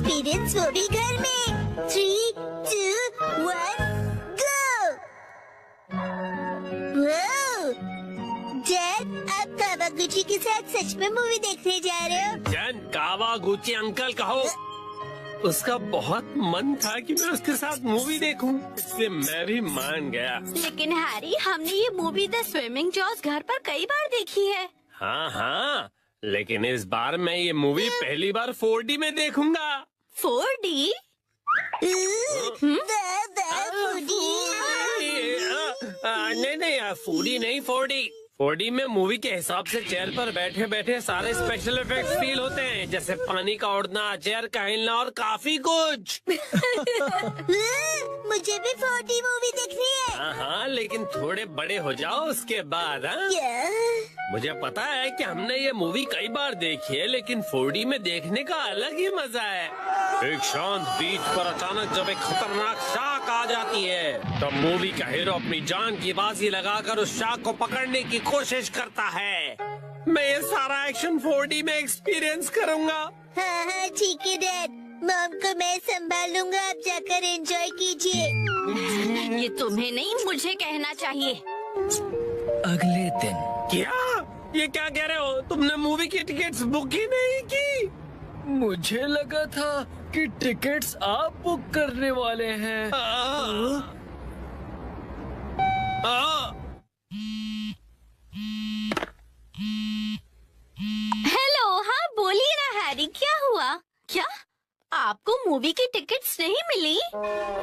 Experience वो भी घर में। 3, 2, 1, गो। डैड, आप कावागुची के साथ सच में मूवी देखने जा रहे हो? जन कावागुची अंकल कहो। उसका बहुत मन था कि मैं उसके साथ मूवी देखूं, इसलिए मैं भी मान गया। लेकिन हैरी, हमने ये मूवी द स्विमिंग जॉस घर पर कई बार देखी है। हाँ हाँ, लेकिन इस बार मैं ये मूवी पहली बार 4D में देखूंगा। 4D? नहीं, 4D नहीं, 4D। 4D में मूवी के हिसाब से चेयर पर बैठे बैठे सारे स्पेशल इफेक्ट्स फील होते हैं, जैसे पानी का उड़ना, चेयर का हिलना और काफी कुछ। मुझे भी 4D मूवी देखनी है। हाँ, लेकिन थोड़े बड़े हो जाओ उसके बाद। हाँ, मुझे पता है कि हमने ये मूवी कई बार देखी है, लेकिन 4D में देखने का अलग ही मजा है। एक शांत बीच पर अचानक जब एक खतरनाक शार्क आ जाती है, तब मूवी का हीरो अपनी जान की बाजी लगाकर उस शार्क को पकड़ने की कोशिश करता है। मैं ये सारा एक्शन 4D में एक्सपीरियंस करूंगा। हाँ हाँ ठीक है डैड, मॉम को मैं संभालूंगा, आप जाकर एंजॉय कीजिए। ये तुम्हें नहीं, मुझे कहना चाहिए। अगले दिन। क्या? ये क्या कह रहे हो? तुमने मूवी की टिकट्स बुक ही नहीं की? मुझे लगा था कि टिकट्स आप बुक करने वाले हैं। हेलो, हाँ बोलिए ना हैरी, क्या हुआ? क्या आपको मूवी की टिकट्स नहीं मिली?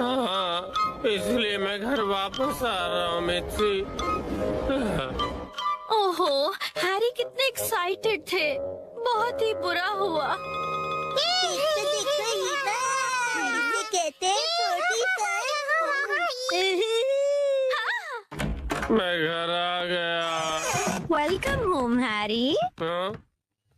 हाँ, इसलिए मैं घर वापस आ रहा हूँ मिर्ची। ओहो, हैरी कितने एक्साइटेड थे। बहुत ही बुरा हुआ। कहते हैं 45। मैं घर आ गया। Welcome home Harry. हाँ?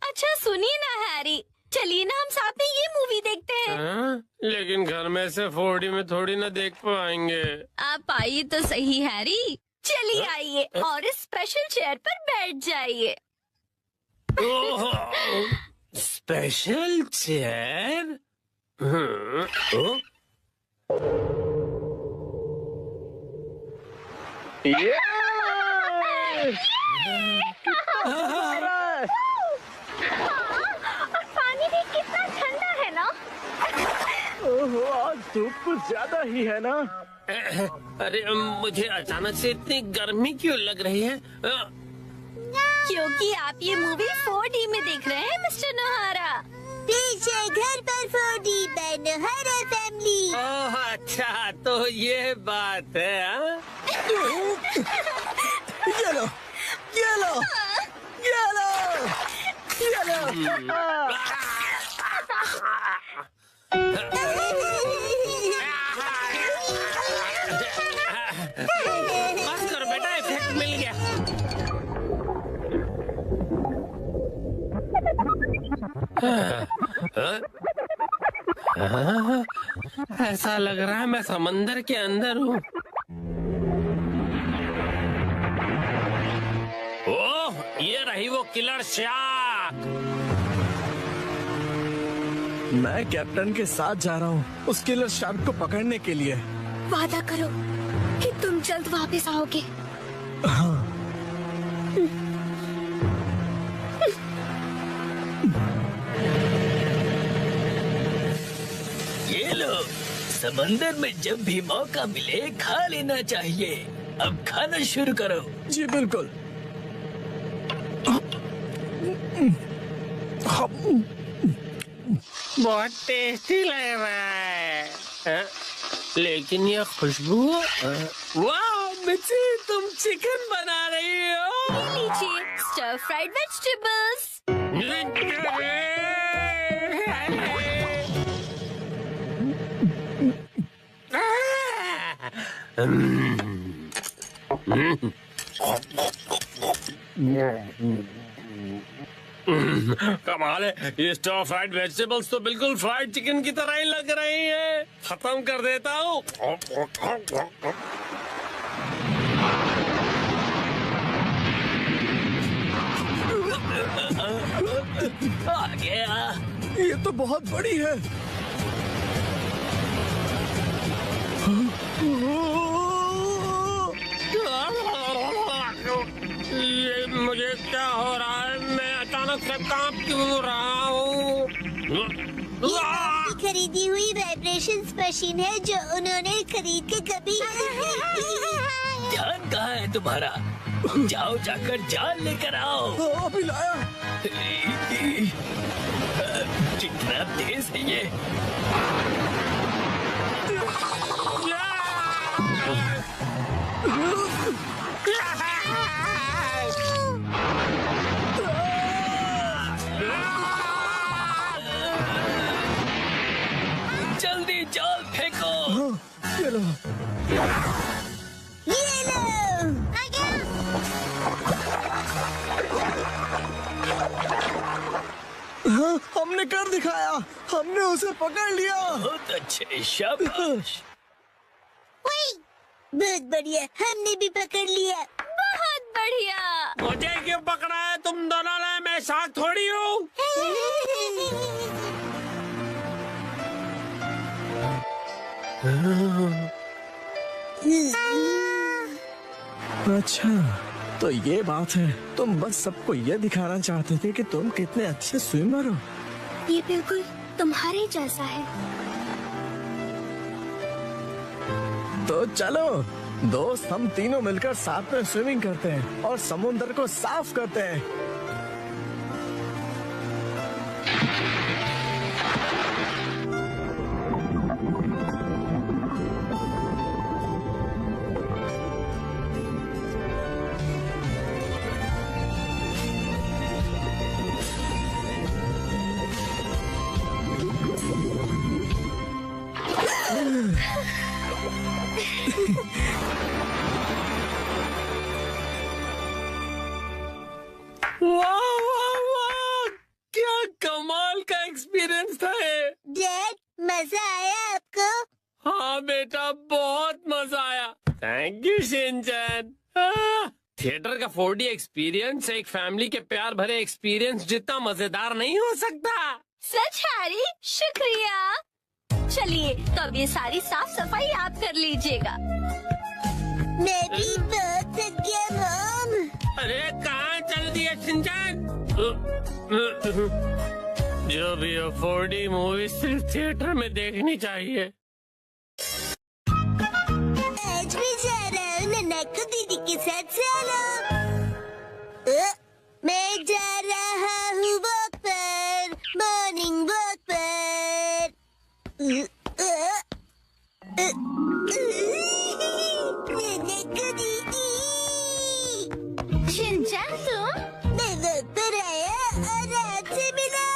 अच्छा सुनिए ना हैरी, चलिए ना हम साथ में ये मूवी देखते हैं। हाँ? लेकिन घर में से 4D में थोड़ी ना देख पाएंगे। आप आइए तो सही हैरी, चलिए आइए और इस स्पेशल चेयर पर बैठ जाइए। Special chair? पानी भी कितना ठंडा है ना। ओहो, आज धूप कुछ ज्यादा ही है ना। अरे मुझे अचानक से इतनी गर्मी क्यों लग रही है? क्योंकि आप ये मूवी 4D में देख रहे हैं मिस्टर नोहारा। पीछे घर पर 4D नोहारा फैमिली। ओह अच्छा, तो ये बात है। हाँ? ये लो, ये लो, ये लो, ये लो। बस करो बेटा, इफेक्ट मिल गया। ऐसा लग रहा है मैं समंदर के अंदर हूँ। ओह, ये रही वो किलर शार्क। मैं कैप्टन के साथ जा रहा हूँ उस किलर शार्क को पकड़ने के लिए। वादा करो कि तुम जल्द वापस आओगे। हाँ। ये लो, समंदर में जब भी मौका मिले खा लेना चाहिए। अब खाना शुरू करो। जी बिल्कुल। बहुत टेस्टी लग रहा है। हाँ? लेकिन ये खुशबू, वाह मिर्ची, तुम चिकन बना रही हो। लीजिए स्टर फ्राइड वेजिटेबल्स। कमाल है, ये स्टर फ्राइड वेजिटेबल्स तो बिल्कुल फ्राइड चिकन की तरह ही लग रही है। खत्म कर देता हूँ। आ गया। ये तो बहुत बड़ी है। ये मुझे क्या हो रहा है? मैं अचानक से कांप क्यों रहा हूँ? ये आपकी खरीदी हुई वाइब्रेशंस मशीन है जो उन्होंने खरीद के कभी ध्यान कहाँ है तुम्हारा? जाओ जाकर जान लेकर आओ। अभी लाया। कितना तेज है ये। जल्दी जाल फेंको। ये लो। ये लो आ गया। हाँ, हमने कर दिखाया। हमने उसे पकड़ लिया। बहुत अच्छे, शाबाश। बहुत बढ़िया, हमने भी पकड़ लिया। बहुत बढ़िया। मुझे क्यों पकड़ा है तुम दोनों ने? मैं शार्क थोड़ी हूँ। अच्छा, तो ये बात है। तुम बस सबको ये दिखाना चाहते थे कि तुम कितने अच्छे स्विमर हो। ये बिल्कुल तुम्हारे जैसा है। तो चलो दोस्त, हम तीनों मिलकर साथ में स्विमिंग करते हैं और समुद्र को साफ करते हैं। वाह वाह वाह, क्या कमाल का एक्सपीरियंस था ये। डैड, मजा आया आपको? हाँ बेटा, बहुत मजा आया। Thank you Shinchan. थिएटर का 4D एक्सपीरियंस एक फैमिली के प्यार भरे एक्सपीरियंस जितना मजेदार नहीं हो सकता। सच हैरी, शुक्रिया। चलिए, तो अब ये सारी साफ सफाई आप कर लीजिएगा। मैं भी बहुत थक गया मॉम। अरे कहाँ चल दिया शिनचैन? जो भी हो, 4D मूवी सिर्फ थिएटर में देखनी चाहिए। आज भी जा रहा हूँ नन्ना को दीदी के साथ सालो। मैं जा रहा हूँ वॉक पर, मॉर्निंग वॉक पर। नन्ना को दीदी। शिनचैन तुम? मैं वॉक पर आया और आपसे मिला।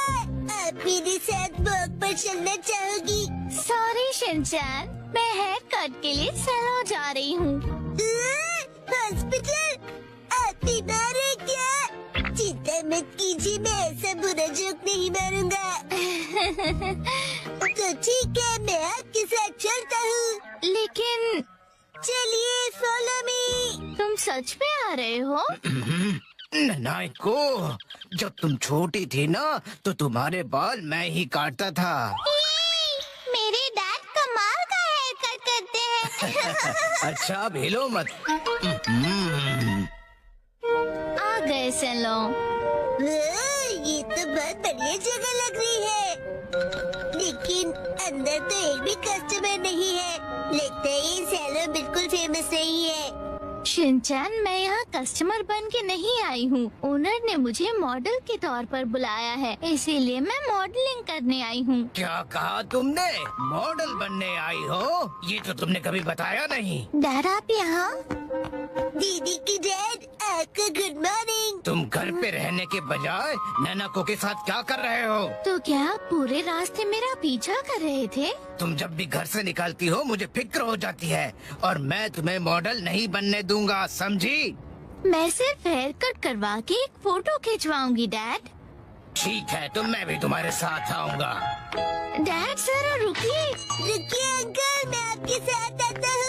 आप मेरे साथ वॉक पर चलना चाहोगी? सॉरी शिनचैन, मैं हेयर कट के लिए सैलून जा रही हूँ। हॉस्पिटल? आप बीमार हैं क्या? चिंता मत कीजिए, मैं ऐसा बुरा जोक नहीं मारूंगा। तो ठीक है, मैं आपके साथ चलता हूँ। लेकिन चलिए, फॉलो मी। तुम सच में आ रहे हो? नाइको, जब तुम छोटी थी ना तो तुम्हारे बाल मैं ही काटता था। मेरे डैड कमाल का हेयर कट करते हैं। अच्छा, अब हिलो मत। आ गए सैलून। ये तो बहुत बढ़िया जगह लग रही है, लेकिन अंदर तो एक भी कस्टमर नहीं है। लगता है ये सैलून बिल्कुल फेमस नहीं है। शिनचैन, मैं यहाँ कस्टमर बन के नहीं आई हूँ। ओनर ने मुझे मॉडल के तौर पर बुलाया है, इसीलिए मैं मॉडलिंग करने आई हूँ। क्या कहा तुमने? मॉडल बनने आई हो? ये तो तुमने कभी बताया नहीं। डैड, आप यहाँ? दीदी की डैड, आपको गुड मॉर्निंग। तुम घर पे रहने के बजाय नैनाको के साथ क्या कर रहे हो? तो क्या आप पूरे रास्ते मेरा पीछा कर रहे थे? तुम जब भी घर से निकलती हो मुझे फिक्र हो जाती है, और मैं तुम्हें मॉडल नहीं बनने दूंगा, समझी? मैं सिर्फ हेयर कट करवा के एक फोटो खिंचवाऊंगी डैड। ठीक है, तो मैं भी तुम्हारे साथ आऊंगा। डैड जरा रुकिए। रुकिए अंकल, मैं आपके साथ आता हूँ।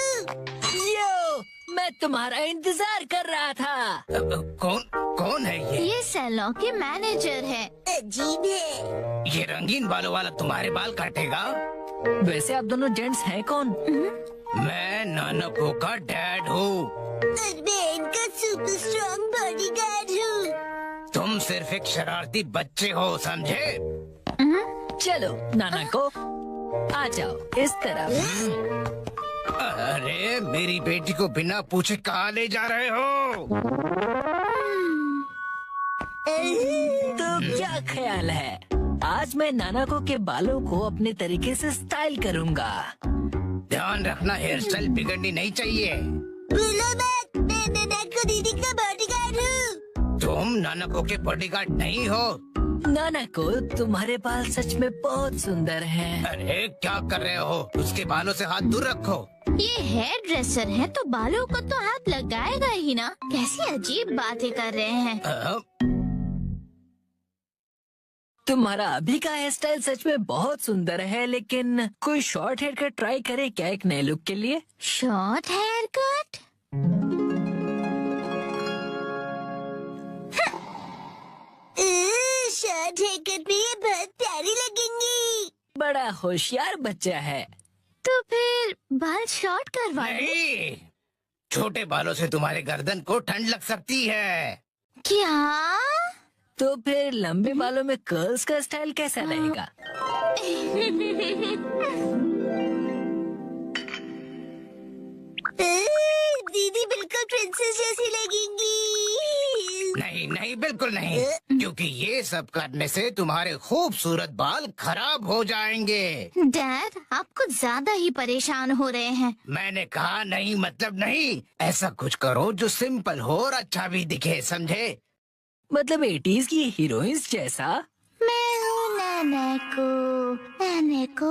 मैं तुम्हारा इंतजार कर रहा था। कौन है ये? ये सैलून के मैनेजर है। अजीब है। ये रंगीन बालों वाला तुम्हारे बाल काटेगा? वैसे आप दोनों जेंट्स हैं कौन? मैं नानको का डैड हूँ। और मैं इनका सुपर स्ट्रॉन्ग बॉडीगार्ड हूँ। तुम सिर्फ एक शरारती बच्चे हो, समझे? चलो नानको, आ जाओ इस तरफ। अरे मेरी बेटी को बिना पूछे कहाँ ले जा रहे हो? तो क्या ख्याल है, आज मैं नानको के बालों को अपने तरीके से स्टाइल करूँगा। ध्यान रखना, हेयर स्टाइल बिगड़नी नहीं चाहिए। बोलो मत, मैं नानको दीदी का बॉडीगार्ड हूँ। तुम नानको के बॉडीगार्ड नहीं हो। नानको, तुम्हारे बाल सच में बहुत सुंदर हैं। अरे क्या कर रहे हो? उसके बालों से हाथ दूर रखो। ये हेयर ड्रेसर है तो बालों को तो हाथ लगाएगा ही ना। कैसी अजीब बातें कर रहे हैं। तुम्हारा अभी का हेयर स्टाइल सच में बहुत सुंदर है, लेकिन कोई शॉर्ट हेयर कट ट्राई करे क्या एक नए लुक के लिए? Short haircut? Short haircut में ये बहुत प्यारी लगेंगी। बड़ा होशियार बच्चा है। तो फिर बाल शॉर्ट करवा लो। नहीं, छोटे बालों से तुम्हारे गर्दन को ठंड लग सकती है। क्या? तो फिर लंबे बालों में कर्ल्स का स्टाइल कैसा रहेगा? दीदी बिल्कुल प्रिंसेस जैसी लगेंगी। नहीं नहीं, बिल्कुल नहीं, क्योंकि ये सब करने से तुम्हारे खूबसूरत बाल खराब हो जाएंगे। डैड, आप कुछ ज्यादा ही परेशान हो रहे हैं। मैंने कहा नहीं मतलब नहीं। ऐसा कुछ करो जो सिंपल हो और अच्छा भी दिखे, समझे? मतलब 80s की हीरोइंस जैसा। मैं हूँ नानको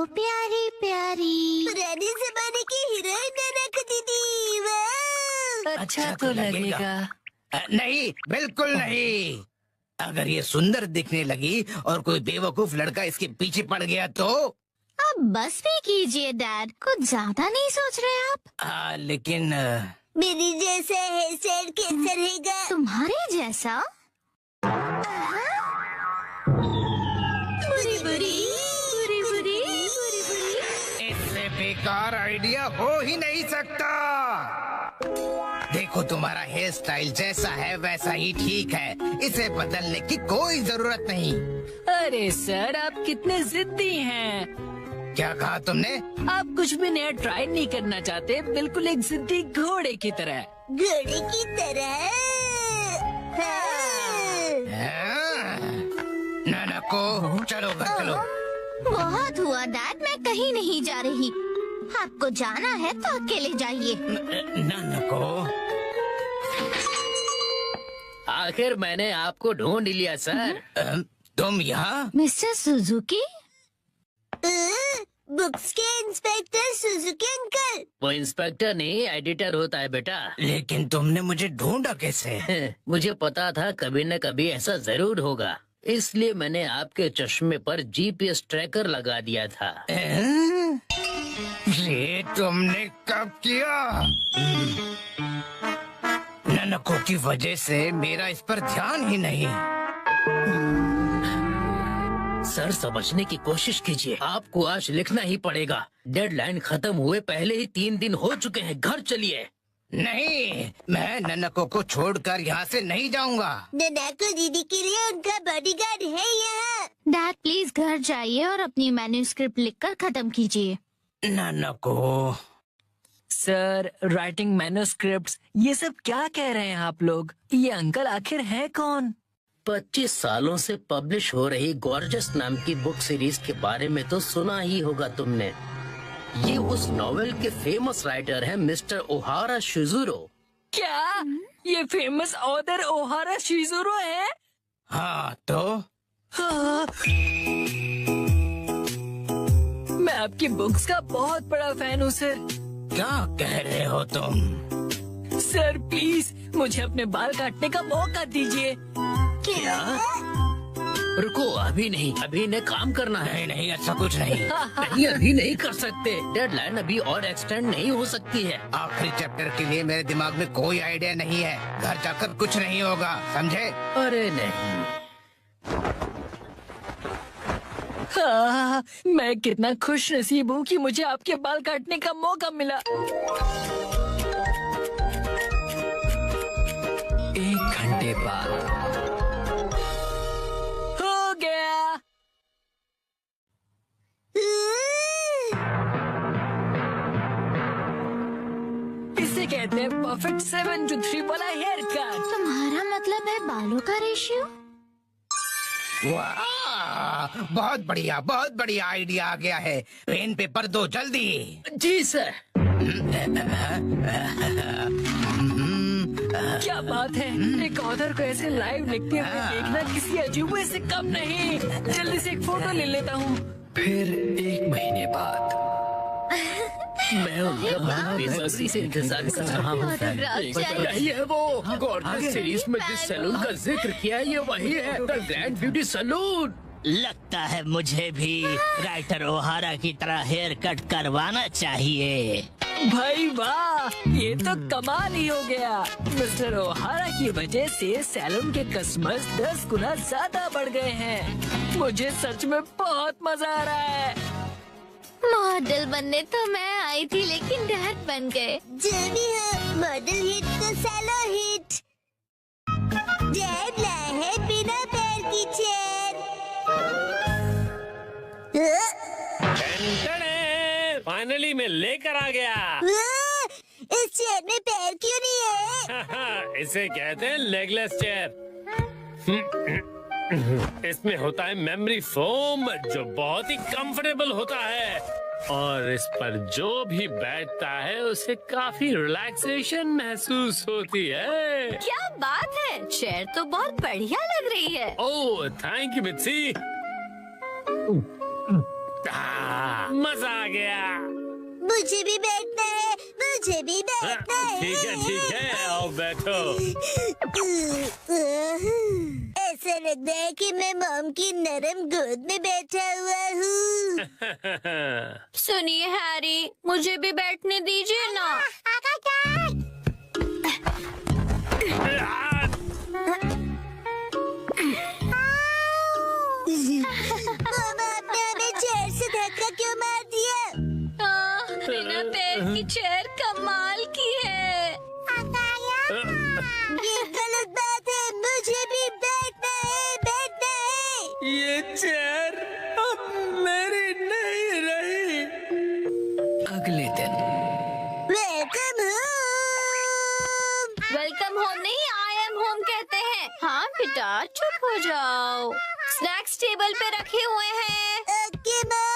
प्यारी प्यारी। पुराने जमाने की हीरोइन नानको दीदी। वाह! अच्छा तो लगेगा। नहीं, बिल्कुल नहीं। अगर ये सुंदर दिखने लगी और कोई बेवकूफ लड़का इसके पीछे पड़ गया तो? अब बस भी कीजिए डैड, कुछ ज्यादा नहीं सोच रहे आप? लेकिन मेरी जैसा हेयर स्टाइल कैसा रहेगा? तुम्हारे जैसा? बुरी बुरी बुरी बुरी बुरी बुरी। इससे बेकार आइडिया हो ही नहीं सकता। देखो, तुम्हारा हेयर स्टाइल जैसा है वैसा ही ठीक है। इसे बदलने की कोई जरूरत नहीं। अरे सर, आप कितने जिद्दी हैं। क्या कहा तुमने? आप कुछ भी नया ट्राई नहीं करना चाहते, बिल्कुल एक जिद्दी घोड़े की तरह। घोड़े की तरह। नानको, चलो घर चलो। बहुत हुआ डैड, मैं कहीं नहीं जा रही। आपको जाना है तो अकेले जाइए। नानको, आखिर मैंने आपको ढूंढ लिया सर। तुम यहाँ? Mister Suzuki? बुक्स के इंस्पेक्टर सुजुकी अंकल। वो इंस्पेक्टर नहीं, एडिटर होता है बेटा। लेकिन तुमने मुझे ढूंढा कैसे? मुझे पता था कभी न कभी ऐसा जरूर होगा, इसलिए मैंने आपके चश्मे पर जीपीएस ट्रैकर लगा दिया था। ये तुमने कब किया? नानको की वजह से मेरा इस पर ध्यान ही नहीं। सर, समझने की कोशिश कीजिए, आपको आज लिखना ही पड़ेगा। डेडलाइन खत्म हुए पहले ही 3 दिन हो चुके हैं। घर चलिए। नहीं, मैं नानको को छोड़कर यहाँ से नहीं जाऊँगा। नानको दीदी के लिए उनका बॉडीगार्ड है यहाँ। डैड प्लीज घर जाइए और अपनी मैन्युस्क्रिप्ट लिखकर खत्म कीजिए। नानको, सर, राइटिंग मैन्युस्क्रिप्ट्स, ये सब क्या कह रहे हैं आप लोग? ये अंकल आखिर है कौन? 25 सालों से पब्लिश हो रही गॉर्जस नाम की बुक सीरीज के बारे में तो सुना ही होगा तुमने। ये उस नॉवेल के फेमस राइटर हैं मिस्टर ओहारा शिजुरो। क्या ये फेमस ऑथर ओहारा शिजुरो है? हाँ तो? हाँ। मैं आपकी बुक्स का बहुत बड़ा फैन हूँ सर। क्या कह रहे हो तुम? सर प्लीज मुझे अपने बाल काटने का मौका दीजिए। क्या? रुको, अभी नहीं, अभी इन्हें काम करना है। नहीं नहीं, ऐसा कुछ नहीं। नहीं, अभी नहीं कर सकते। डेडलाइन अभी और एक्सटेंड नहीं हो सकती है। आखिरी चैप्टर के लिए मेरे दिमाग में कोई आइडिया नहीं है। घर जाकर कुछ नहीं होगा, समझे? अरे नहीं। मैं कितना खुश नसीब हूँ कि मुझे आपके बाल काटने का मौका मिला। 1 घंटे बाद हो गया। इसे कहते हैं परफेक्ट 7 to 3 वाला हेयर कट। तुम्हारा मतलब है बालों का रेशियो? वाह, बहुत बढ़िया आइडिया आ गया है। पेन पेपर दो जल्दी। जी सर। क्या बात है, एक ऑथर को ऐसे लाइव लिखते हुए देखना किसी अजूबे से कम नहीं। जल्दी से एक फोटो ले लेता हूँ। फिर 1 महीने बाद मैं उनका बेसब्री से इंतजार कर रहा हूँ। यही है वो गॉर्जियस सीरीज में जिस सैलून का जिक्र किया है, ये वही है, द ग्रैंड ब्यूटी सैलून। लगता है मुझे भी राइटर ओहारा की तरह हेयर कट करवाना चाहिए। भाई वाह, ये तो कमाल ही हो गया। मिस्टर ओहारा की वजह से सैलून के कस्टमर्स 10 गुना ज्यादा बढ़ गए हैं। मुझे सच में बहुत मजा आ रहा है। मॉडल बनने तो मैं आई थी, लेकिन डैड बन गए। जो भी हो, मॉडल हिट तो सैलो हिट। डैड लाए है बिना पैर की चेयर। फाइनली मैं लेकर आ गया। इस चेयर में पैर क्यों नहीं है? इसे कहते हैं लेगलेस चेयर। इसमें होता है मेमोरी फोम, जो बहुत ही कंफर्टेबल होता है, और इस पर जो भी बैठता है उसे काफी रिलैक्सेशन महसूस होती है। क्या बात है, चेयर तो बहुत बढ़िया लग रही है। ओह थैंक यू मित्सी। मजा आ गया। मुझे भी बैठना है, मुझे भी बैठना है। ठीक है, आओ बैठो। ऐसा लगता है कि मैं मॉम की नरम गोद में बैठा हुआ हूँ। सुनिए हैरी, मुझे भी बैठने दीजिए ना। मम्मा, आपने हमें चेयर से धक्का क्यों मार दिया? बिना पैर की चेयर कमाल की है। ये गलत बात है, मुझे भी बैठना है, बैठना है। ये चेयर अब मेरी नहीं रही। अगले दिन वेलकम होम। वेलकम होम नहीं, आई एम होम कहते हैं। हाँ बेटा, चुप हो जाओ। स्नैक्स टेबल पे रखे हुए हैं। Okay mom.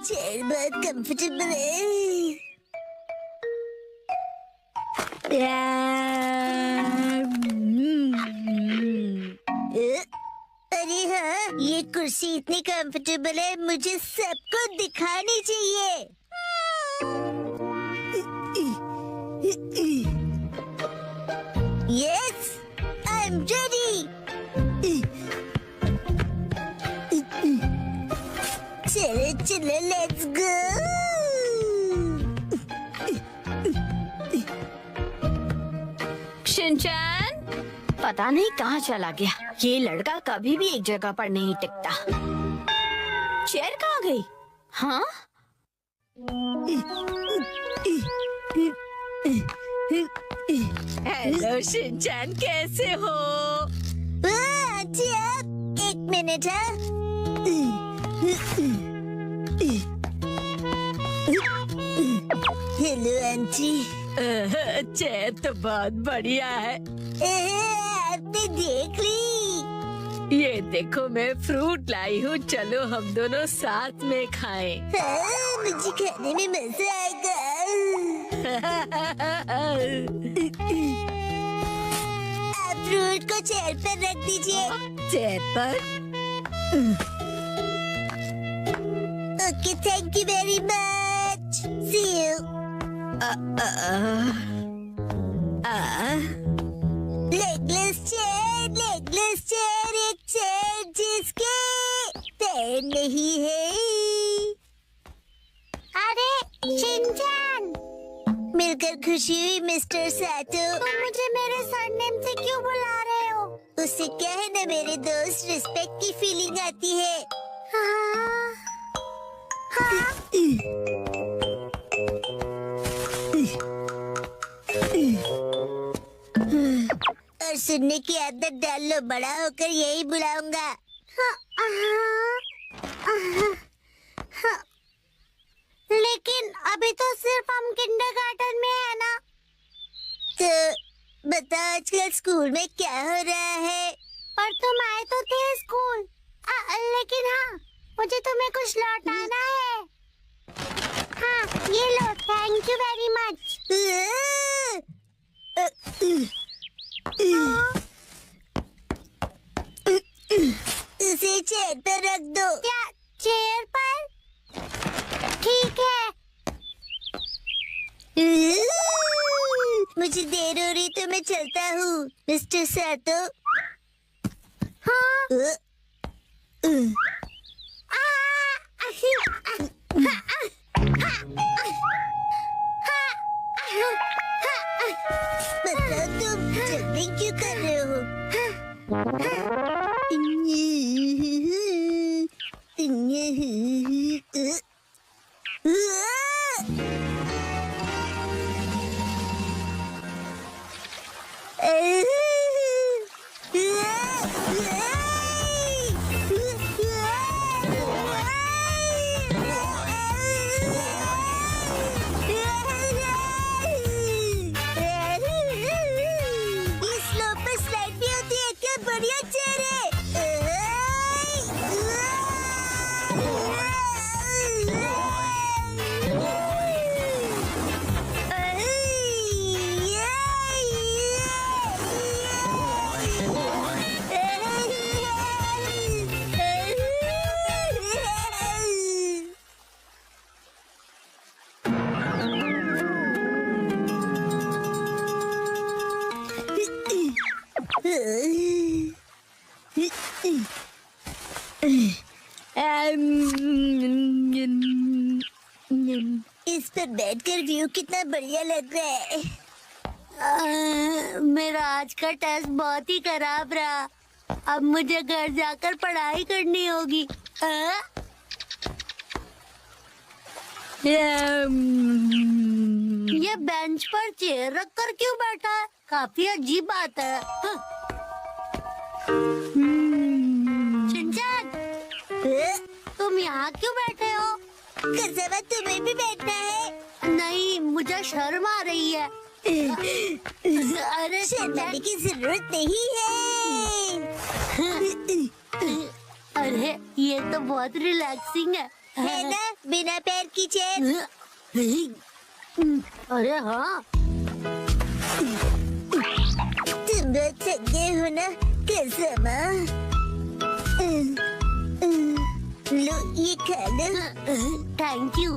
चेयर बहुत कंफर्टेबल है। अरे हाँ, ये कुर्सी इतनी कंफर्टेबल है, मुझे सबको दिखानी चाहिए। Yes, I am ready. चलो चलो, लेट्स गो। शिनचैन, पता नहीं कहाँ चला गया। ये लड़का कभी भी एक जगह पर नहीं टिकता। चेयर कहाँ गई? हाँ? हेलो शिनचैन, कैसे हो? आंटी, आप 1 मिनट है। Hello aunty. चेयर तो बहुत बढ़िया है। आपने देख ली? ये देखो, मैं फ्रूट लाई हूँ, चलो हम दोनों साथ में खाएं। हाँ, मुझे खाने में मजा आएगा। आप फ्रूट को चेयर पर रख दीजिए। चेयर पर? Okay, thank you very much. See you. Legless chair, एक चेयर पैर नहीं है। अरे शिनचैन, मिलकर खुशी हुई मिस्टर सातो। तुम मुझे मेरे सरनेम से क्यों बुला रहे हो? उससे क्या है ना मेरे दोस्त, रिस्पेक्ट की फीलिंग आती है। और सुनने की आदत डाल लो, बड़ा होकर यही बुलाऊंगा। लेकिन अभी तो सिर्फ हम किंडरगार्टन में है ना। तो बताओ आजकल स्कूल में क्या हो रहा है? पर तुम आए तो थे स्कूल। लेकिन हाँ, मुझे तुम्हें कुछ लौटाना है। हाँ, ये लो, थैंक यू वेरी मच। उसे चेयर पर रख दो। क्या चेयर पर? ठीक है। मुझे देर हो रही तो मैं चलता हूँ, मिस्टर सातो। हाँ? बताओ तुम जल्दी क्यों कर रहे हो? इस पर बैठकर व्यू कितना बढ़िया लग रहा है। मेरा आज का टेस्ट बहुत ही खराब रहा। अब मुझे घर जाकर पढ़ाई करनी होगी। ये बेंच पर चेयर रखकर क्यों बैठा है? काफी अजीब बात है। शिनचैन, तुम यहाँ क्यों बैठे हो? कसम, तुम्हें भी बैठना है? नहीं, मुझे शर्म आ रही है। अरे शर्माने की जरूरत नहीं है। अरे ये तो बहुत रिलैक्सिंग है ना, बिना पैर की चेयर। अरे हाँ, तुम बहुत थक गए हो ना कसम। लो ये खा लो। Thank you.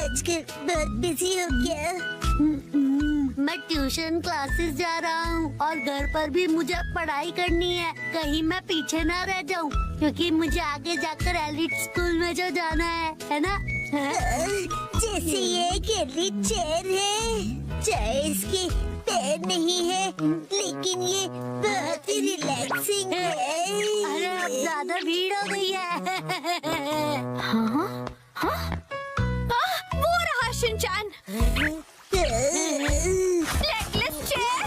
आजकल बहुत बिजी हो गया। मैं ट्यूशन क्लासेस जा रहा हूँ और घर पर भी मुझे पढ़ाई करनी है। कहीं मैं पीछे ना रह जाऊँ, क्योंकि मुझे आगे जाकर एलिट स्कूल में जो जाना है ना। जैसे ये एक एलिट चेयर है, चाहे इसके पैर नहीं है, लेकिन ये बहुत ही रिलैक्सिंग है। अरे अब ज्यादा भीड़ हो गई है। हाँ? वो रहा शिनचैन। Legless chair.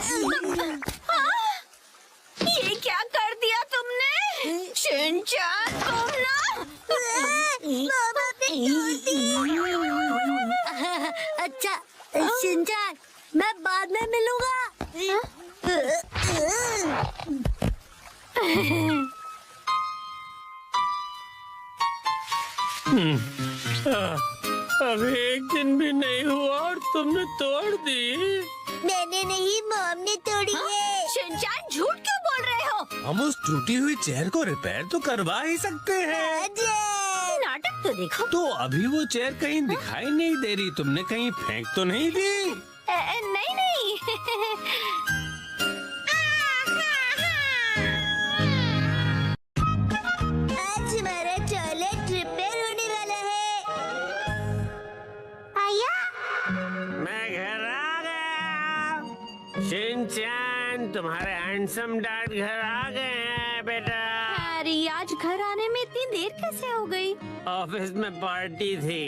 ये क्या कर दिया तुमने? शिनचैन, तुम ना। मामा ने तोड़ दी। अच्छा शिनचैन, मैं बाद में मिलूंगा। अभी एक दिन भी नहीं हुआ और तुमने तोड़ दी। मैंने नहीं, मॉम ने तोड़ी है। शिनचैन, झूठ क्यों बोल रहे हो? हम उस टूटी हुई चेयर को रिपेयर तो करवा ही सकते हैं। नाटक तो देखो। तो अभी वो चेयर कहीं दिखाई नहीं दे रही, तुमने कहीं फेंक तो नहीं दी? नहीं नहीं। तुम्हारे हैंडसम डैड घर आ गए हैं बेटा। हैरी, आज घर आने में इतनी देर कैसे हो गई? ऑफिस में पार्टी थी।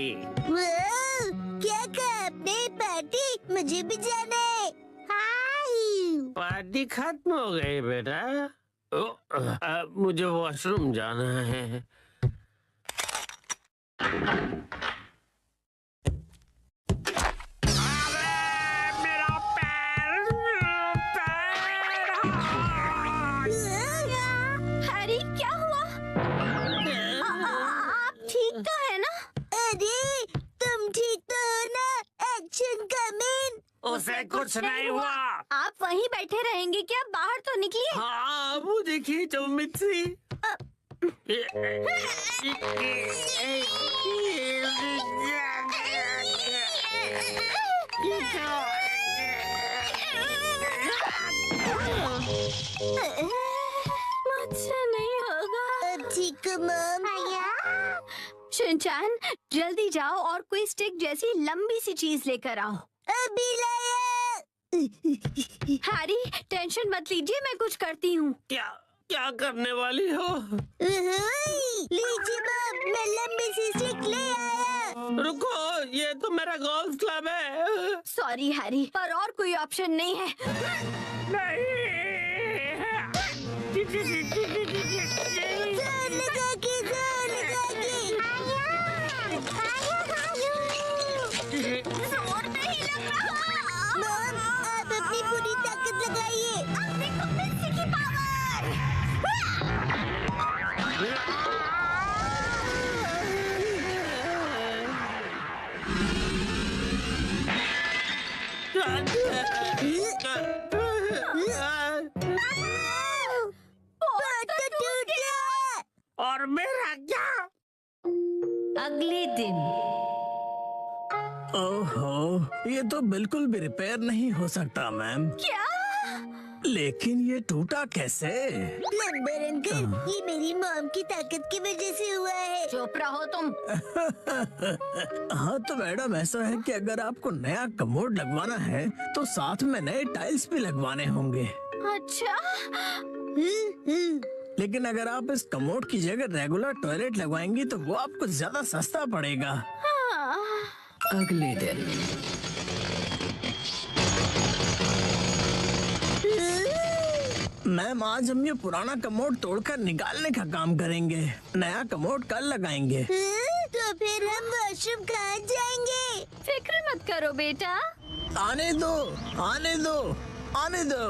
वाह, क्या कहा आपने? पार्टी? मुझे भी जाना है। हाय। पार्टी खत्म हो गई बेटा। मुझे वॉशरूम जाना है। हैरी, क्या हुआ? आप ठीक तो है ना? अरे तुम ठीक तो हो ना? Action coming. उसे कुछ नहीं हुआ। आप वहीं बैठे रहेंगे क्या? बाहर तो निकलिए। हाँ, वो देखिए जो मिर्ची। मुझसे नहीं होगा। अब ठीक हो मॉम? शिनचैन, जल्दी जाओ और कोई स्टिक जैसी लंबी सी चीज लेकर आओ। अभी लाया। हैरी, टेंशन मत लीजिए, मैं कुछ करती हूँ। क्या क्या करने वाली हो? लीजिए मॉम, मैं लंबी सी स्टिक ले आया। रुको, ये तो मेरा गोल्फ क्लब है। सॉरी हैरी, पर और कोई ऑप्शन नहीं है। जोर लगा के, जोर लगा के। जोर नहीं लग रहा। मॉम, आप अपनी पूरी ताकत लगाइए। अब देखो मिर्ची की पावर। बहुत तो टूट गया। और मेरा क्या? अगले दिन ओहो, ये तो बिल्कुल भी रिपेयर नहीं हो सकता मैम। क्या? लेकिन ये टूटा कैसे? प्लम्बर अंकल, ये मेरी मॉम की ताकत की वजह से हुआ है। चुप रहो तुम। हाँ तो मैडम, ऐसा है कि अगर आपको नया कमोड लगवाना है तो साथ में नए टाइल्स भी लगवाने होंगे। अच्छा, लेकिन अगर आप इस कमोड की जगह रेगुलर टॉयलेट लगवाएंगी तो वो आपको ज्यादा सस्ता पड़ेगा। हाँ। अगले दिन मैम, आज हम ये पुराना कमोड तोड़कर निकालने का काम करेंगे। नया कमोड कल लगाएंगे। तो फिर हम वॉशरूम कहाँ जाएंगे? फिक्र मत करो बेटा। आने दो, आने दो, आने दो,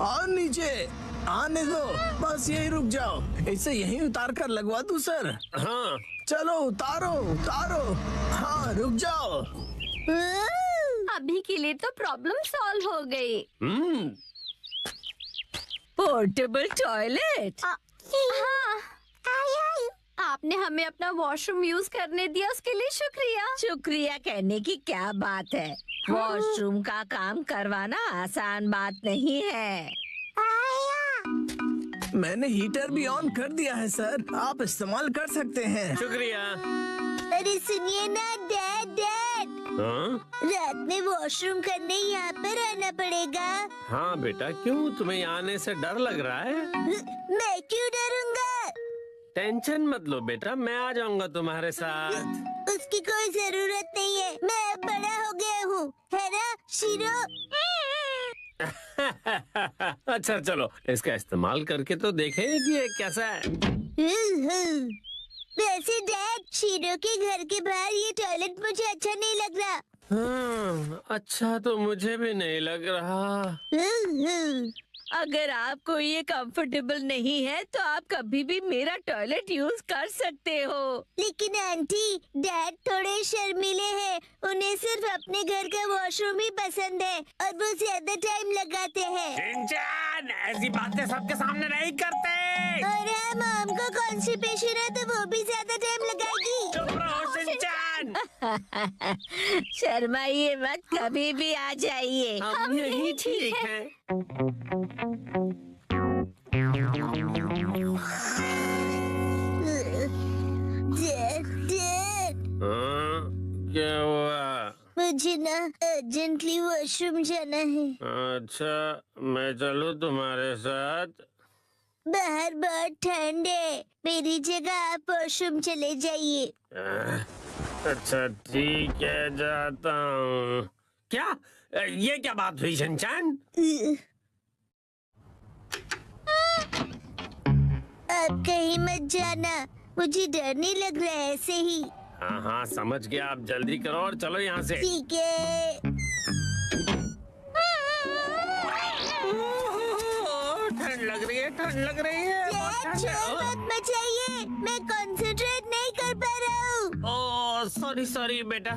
और नीचे आने दो। बस यही रुक जाओ, इसे यहीं उतार कर लगवा दूं सर? हाँ, चलो उतारो उतारो। हाँ रुक जाओ। अभी के लिए तो प्रॉब्लम सॉल्व हो गई। Portable toilet. हाँ, आपने हमें अपना वॉशरूम यूज करने दिया, उसके लिए शुक्रिया। शुक्रिया कहने की क्या बात है? वॉशरूम का काम करवाना आसान बात नहीं है। मैंने हीटर भी ऑन कर दिया है सर, आप इस्तेमाल कर सकते हैं। शुक्रिया। अरे सुनिए ना डैड, हाँ? रात में वॉशरूम करने यहाँ पर आना पड़ेगा। हाँ बेटा, क्यों तुम्हें यहाँ आने से डर लग रहा है? मैं क्यों डरूंगा? टेंशन मत लो बेटा, मैं आ जाऊंगा तुम्हारे साथ। उसकी कोई जरूरत नहीं है, मैं अब बड़ा हो गया हूँ, है ना शीरो? अच्छा चलो, इसका इस्तेमाल करके तो देखें कि ये कैसा है। वैसे डैड, शीरो के घर के बाहर ये टॉयलेट मुझे अच्छा नहीं लग रहा। हाँ, अच्छा तो मुझे भी नहीं लग रहा। अगर आपको ये कंफर्टेबल नहीं है तो आप कभी भी मेरा टॉयलेट यूज कर सकते हो। लेकिन आंटी, डैड थोड़े शर्मीले हैं, उन्हें सिर्फ अपने घर का वॉशरूम ही पसंद है और वो ज्यादा टाइम लगाते हैं। शिनचैन, ऐसी बातें सबके सामने नहीं करते। और हाँ, मॉम को कॉन्स्टिपेशन है तो वो भी ज्यादा टाइम लगाएगी। चुप रहो शिनचैन। शर्माइए मत, कभी भी आ जाइए। हम यही ठीक है। डैड, डैड, हाँ, क्या हुआ? मुझे ना अर्जेंटली वॉशरूम जाना है। अच्छा, मैं चलूं तुम्हारे साथ? बाहर बहुत ठंड है, मेरी जगह आप वॉशरूम चले जाइए। अच्छा ठीक है, जाता हूँ। क्या ये क्या बात हुई शिनचैन? आप कहीं मत जाना, मुझे डर नहीं लग रहा है ऐसे ही। हाँ हाँ समझ गया, आप जल्दी करो और चलो यहाँ से। ठीक है। ठंड लग रही है, ठंड लग रही है, बहुत ठंड है। शोर मत मचाइए, मैं कंसंट्रेट नहीं कर पा रहा हूँ। ओह सॉरी सॉरी बेटा।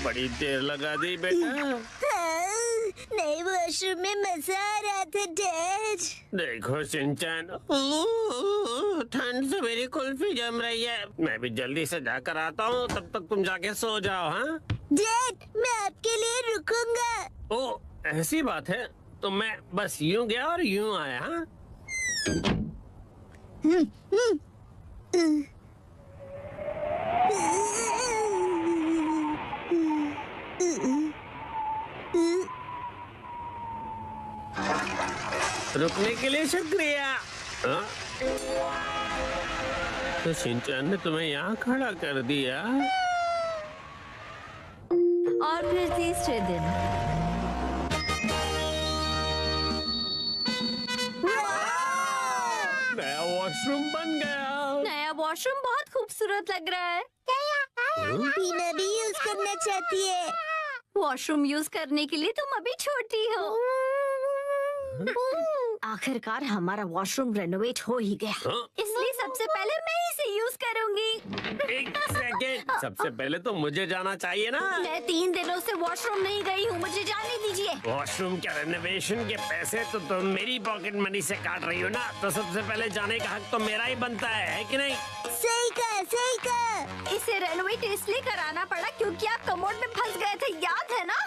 बड़ी देर लगा दी बेटा। नए वॉशरूम में मजा आ रहा था डैड। देखो शिनचैन, ठंड से मेरी कुल्फी जम रही है। मैं भी जल्दी से जाकर आता हूँ, तब तक तुम जाके सो जाओ। हाँ डैड, मैं आपके लिए रुकूंगा। ओ ऐसी बात है, तो मैं बस यूं गया और यूं आया। हाँ रुकने के लिए शुक्रिया। हाँ? तो शिनचैन ने तुम्हें यहाँ खड़ा कर दिया। और फिर तीसरे दिन नया वॉशरूम बन गया। नया वॉशरूम बहुत खूबसूरत लग रहा है। टीना भी यूज करना चाहती है। वॉशरूम यूज करने के लिए तुम अभी छोटी हो। आखिरकार हमारा वॉशरूम रेनोवेट हो ही गया, हाँ? इसलिए सबसे पहले मैं इसे यूज करूंगी। एक सेकेंड, सबसे पहले तो मुझे जाना चाहिए ना। मैं 3 दिनों से वॉशरूम नहीं गई हूँ, मुझे जाने दीजिए। वॉशरूम के रेनोवेशन के पैसे तो तुम मेरी पॉकेट मनी से काट रही हो ना, तो सबसे पहले जाने का हक तो मेरा ही बनता है कि नहीं? सही कहा, सही कहा। इसे रेनोवेट इसलिए कराना पड़ा क्योंकि आप कमोड में फंस गए थे, याद है ना?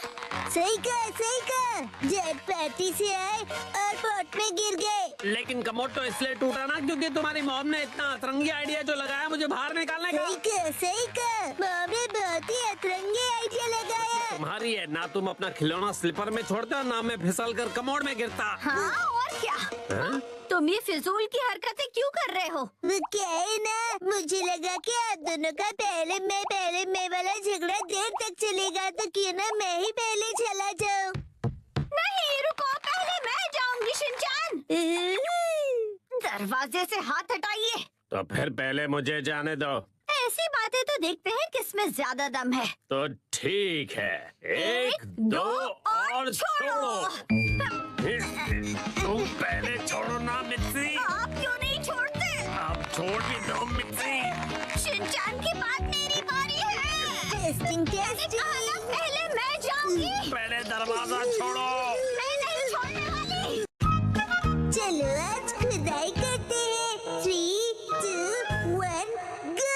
सही कहा, सही कहा। जेट पार्टी से आए और पॉट में गिर गए। लेकिन कमोड तो इसलिए टूटा ना क्योंकि तुम्हारी मॉम ने इतना अतरंगी आइडिया जो लगाया मुझे बाहर निकालने का। सही कहा, सही कहा। मॉम ने बहुत ही अतरंगी आइडिया लगाया। तुम्हारी है ना, तुम अपना खिलौना स्लीपर में छोड़ते हो ना मैं फिसल कर कमोड में गिरता। हाँ और क्या? हाँ? तुम ये फिजूल की हरकतें क्यों कर रहे हो? वो क्या है ना, मुझे लगा कि आप दोनों का पहले मैं वाला झगड़ा देर तक चलेगा, तो क्यों ना मैं ही पहले चला जाऊं। नहीं रुको, पहले मैं जाऊंगी शिनचैन। दरवाजे से हाथ हटाइए। तो फिर पहले मुझे जाने दो। ऐसी बातें तो देखते हैं किसमें ज्यादा दम है। तो ठीक है, 1 2 और छोड़ो। तुम पहले छोड़ो ना मित्सी। आप क्यों नहीं छोड़ते? आप छोड़ भी दो मित्सी। शिनचैन की बात मेरी बारी है। Testing testing. पहले मैं जाऊंगी। पहले दरवाजा छोड़ो। मैं नहीं छोड़ने वाली। चलो आज खुदाई करते हैं। 3 2 1 गो।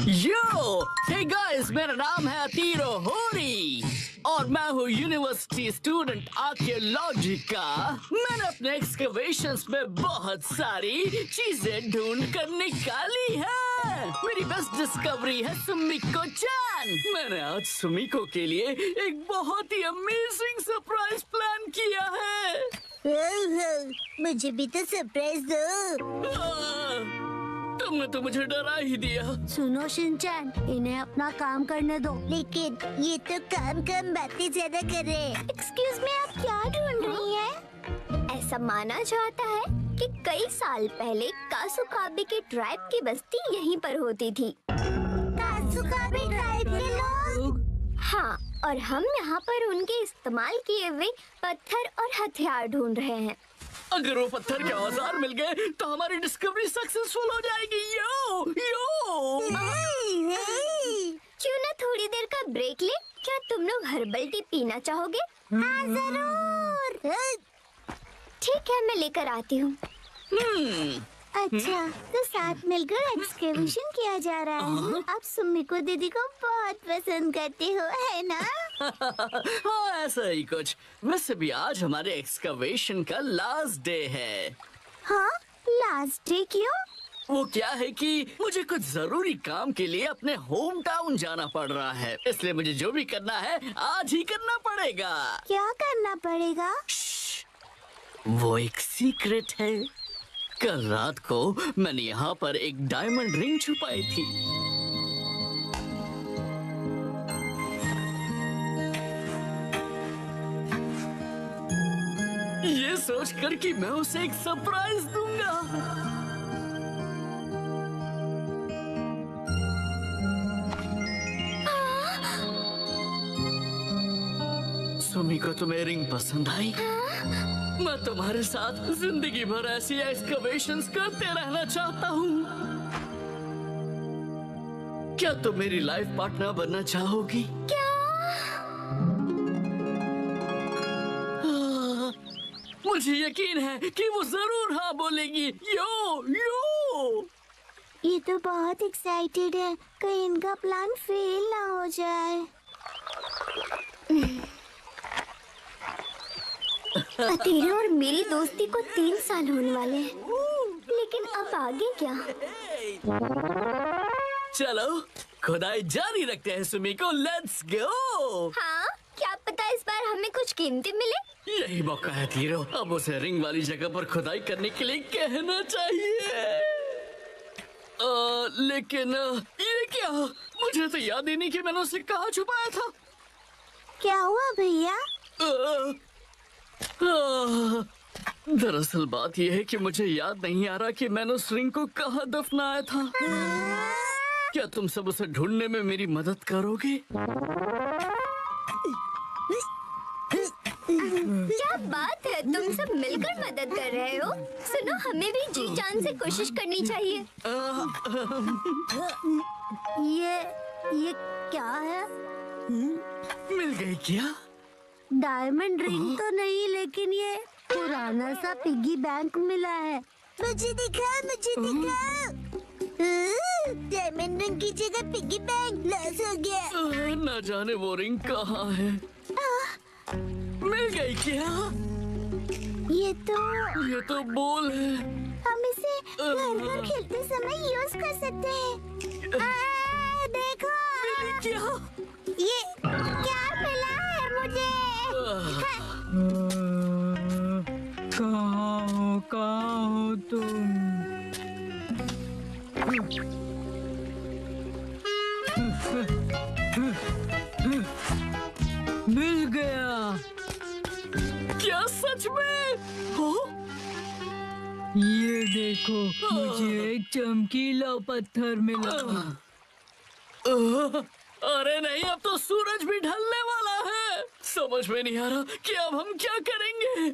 यो हे गाइस, मेरा नाम है अतीरो होरी और मैं हूँ यूनिवर्सिटी स्टूडेंट आर्कियोलॉजी का। मैंने अपने एक्सकवेशंस में बहुत सारी चीजें ढूंढ कर निकाली है। मेरी बेस्ट डिस्कवरी है सुमिको चान। मैंने आज सुमिको के लिए एक बहुत ही अमेजिंग सरप्राइज प्लान किया है। मुझे भी तो सरप्राइज दो। तुमने तो मुझे डरा ही दिया। सुनो शिनचैन, इन्हें अपना काम करने दो। लेकिन ये तो काम बातें ज्यादा कर रहे हैं। एक्सक्यूज मी, आप क्या ढूंढ रही हैं? ऐसा माना जाता है कि कई साल पहले कासुकाबे के ट्राइब की बस्ती यहीं पर होती थी। कासुकाबे ट्राइब के लोग? हाँ, और हम यहाँ पर उनके इस्तेमाल किए हुए पत्थर और हथियार ढूंढ रहे हैं। अगर वो पत्थर के औजार मिल गए तो हमारी डिस्कवरी सक्सेसफुल हो जाएगी। यो यो क्यों ना थोड़ी देर का ब्रेक ले? क्या तुम लोग हर्बल टी पीना चाहोगे? हाँ जरूर। ठीक है, मैं लेकर आती हूँ। अच्छा, तो साथ मिलकर एक्सकैवेशन किया जा रहा है। आप सुमिको दीदी को बहुत पसंद करते हो, है ना? हाँ, ऐसा ही कुछ। वैसे भी आज हमारे एक्सकवेशन का लास्ट डे है। हाँ, लास्ट डे क्यों? वो क्या है कि मुझे कुछ जरूरी काम के लिए अपने होम टाउन जाना पड़ रहा है, इसलिए मुझे जो भी करना है आज ही करना पड़ेगा। क्या करना पड़ेगा? वो एक सीक्रेट है। कल रात को मैंने यहाँ पर एक डायमंड रिंग छुपाई थी। ये सोचकर कि मैं उसे एक सरप्राइज दूंगा। सुमी को तुम्हें रिंग पसंद आई? मैं तुम्हारे साथ जिंदगी भर ऐसी एक्सकवेशंस करते रहना चाहता हूँ। क्या तुम मेरी लाइफ पार्टनर बनना चाहोगी? क्या? मुझे यकीन है कि वो जरूर हाँ बोलेगी। यो यो। ये तो बहुत एक्साइटेड है, कहीं इनका प्लान फेल ना हो जाए। तेरे और मेरी दोस्ती को 3 साल होने वाले हैं, लेकिन अब आगे क्या? चलो खुदाई जारी रखते हैं सुमी को। Let's go. हाँ, क्या पता इस बार हमें कुछ कीमती मिले। यही मौका है तीरो, अब उसे रिंग वाली जगह पर खुदाई करने के लिए कहना चाहिए। लेकिन ये क्या? मुझे तो याद ही नहीं कि मैंने उसे कहाँ छुपाया था। क्या हुआ भैया? दरअसल बात यह है कि मुझे याद नहीं आ रहा कि मैंने उस रिंग को कहाँ दफनाया था। क्या तुम सब उसे ढूंढने में मेरी मदद करोगे? क्या बात है, तुम सब मिलकर मदद कर रहे हो। सुनो, हमें भी जी जान से कोशिश करनी चाहिए। ये क्या है? मिल गई क्या? डायमंड रिंग तो नहीं, लेकिन ये पुराना सा पिग्गी बैंक मिला है। मुझे दिखा। डायमंड रिंग की जगह पिग्गी बैंक लॉस हो गया। न जाने वो रिंग कहाँ है। मिल गई क्या? ये तो बोल है। हम इसे घर खेलते समय यूज कर सकते हैं। देखो क्या? ये क्या मिला है मुझे। कहाँ हो तुम? मिल गया क्या? सच में? हो? ये देखो, मुझे एक चमकीला पत्थर मिला। अरे नहीं, अब तो सूरज भी ढलने वाला है। समझ में नहीं आ रहा कि अब हम क्या करेंगे।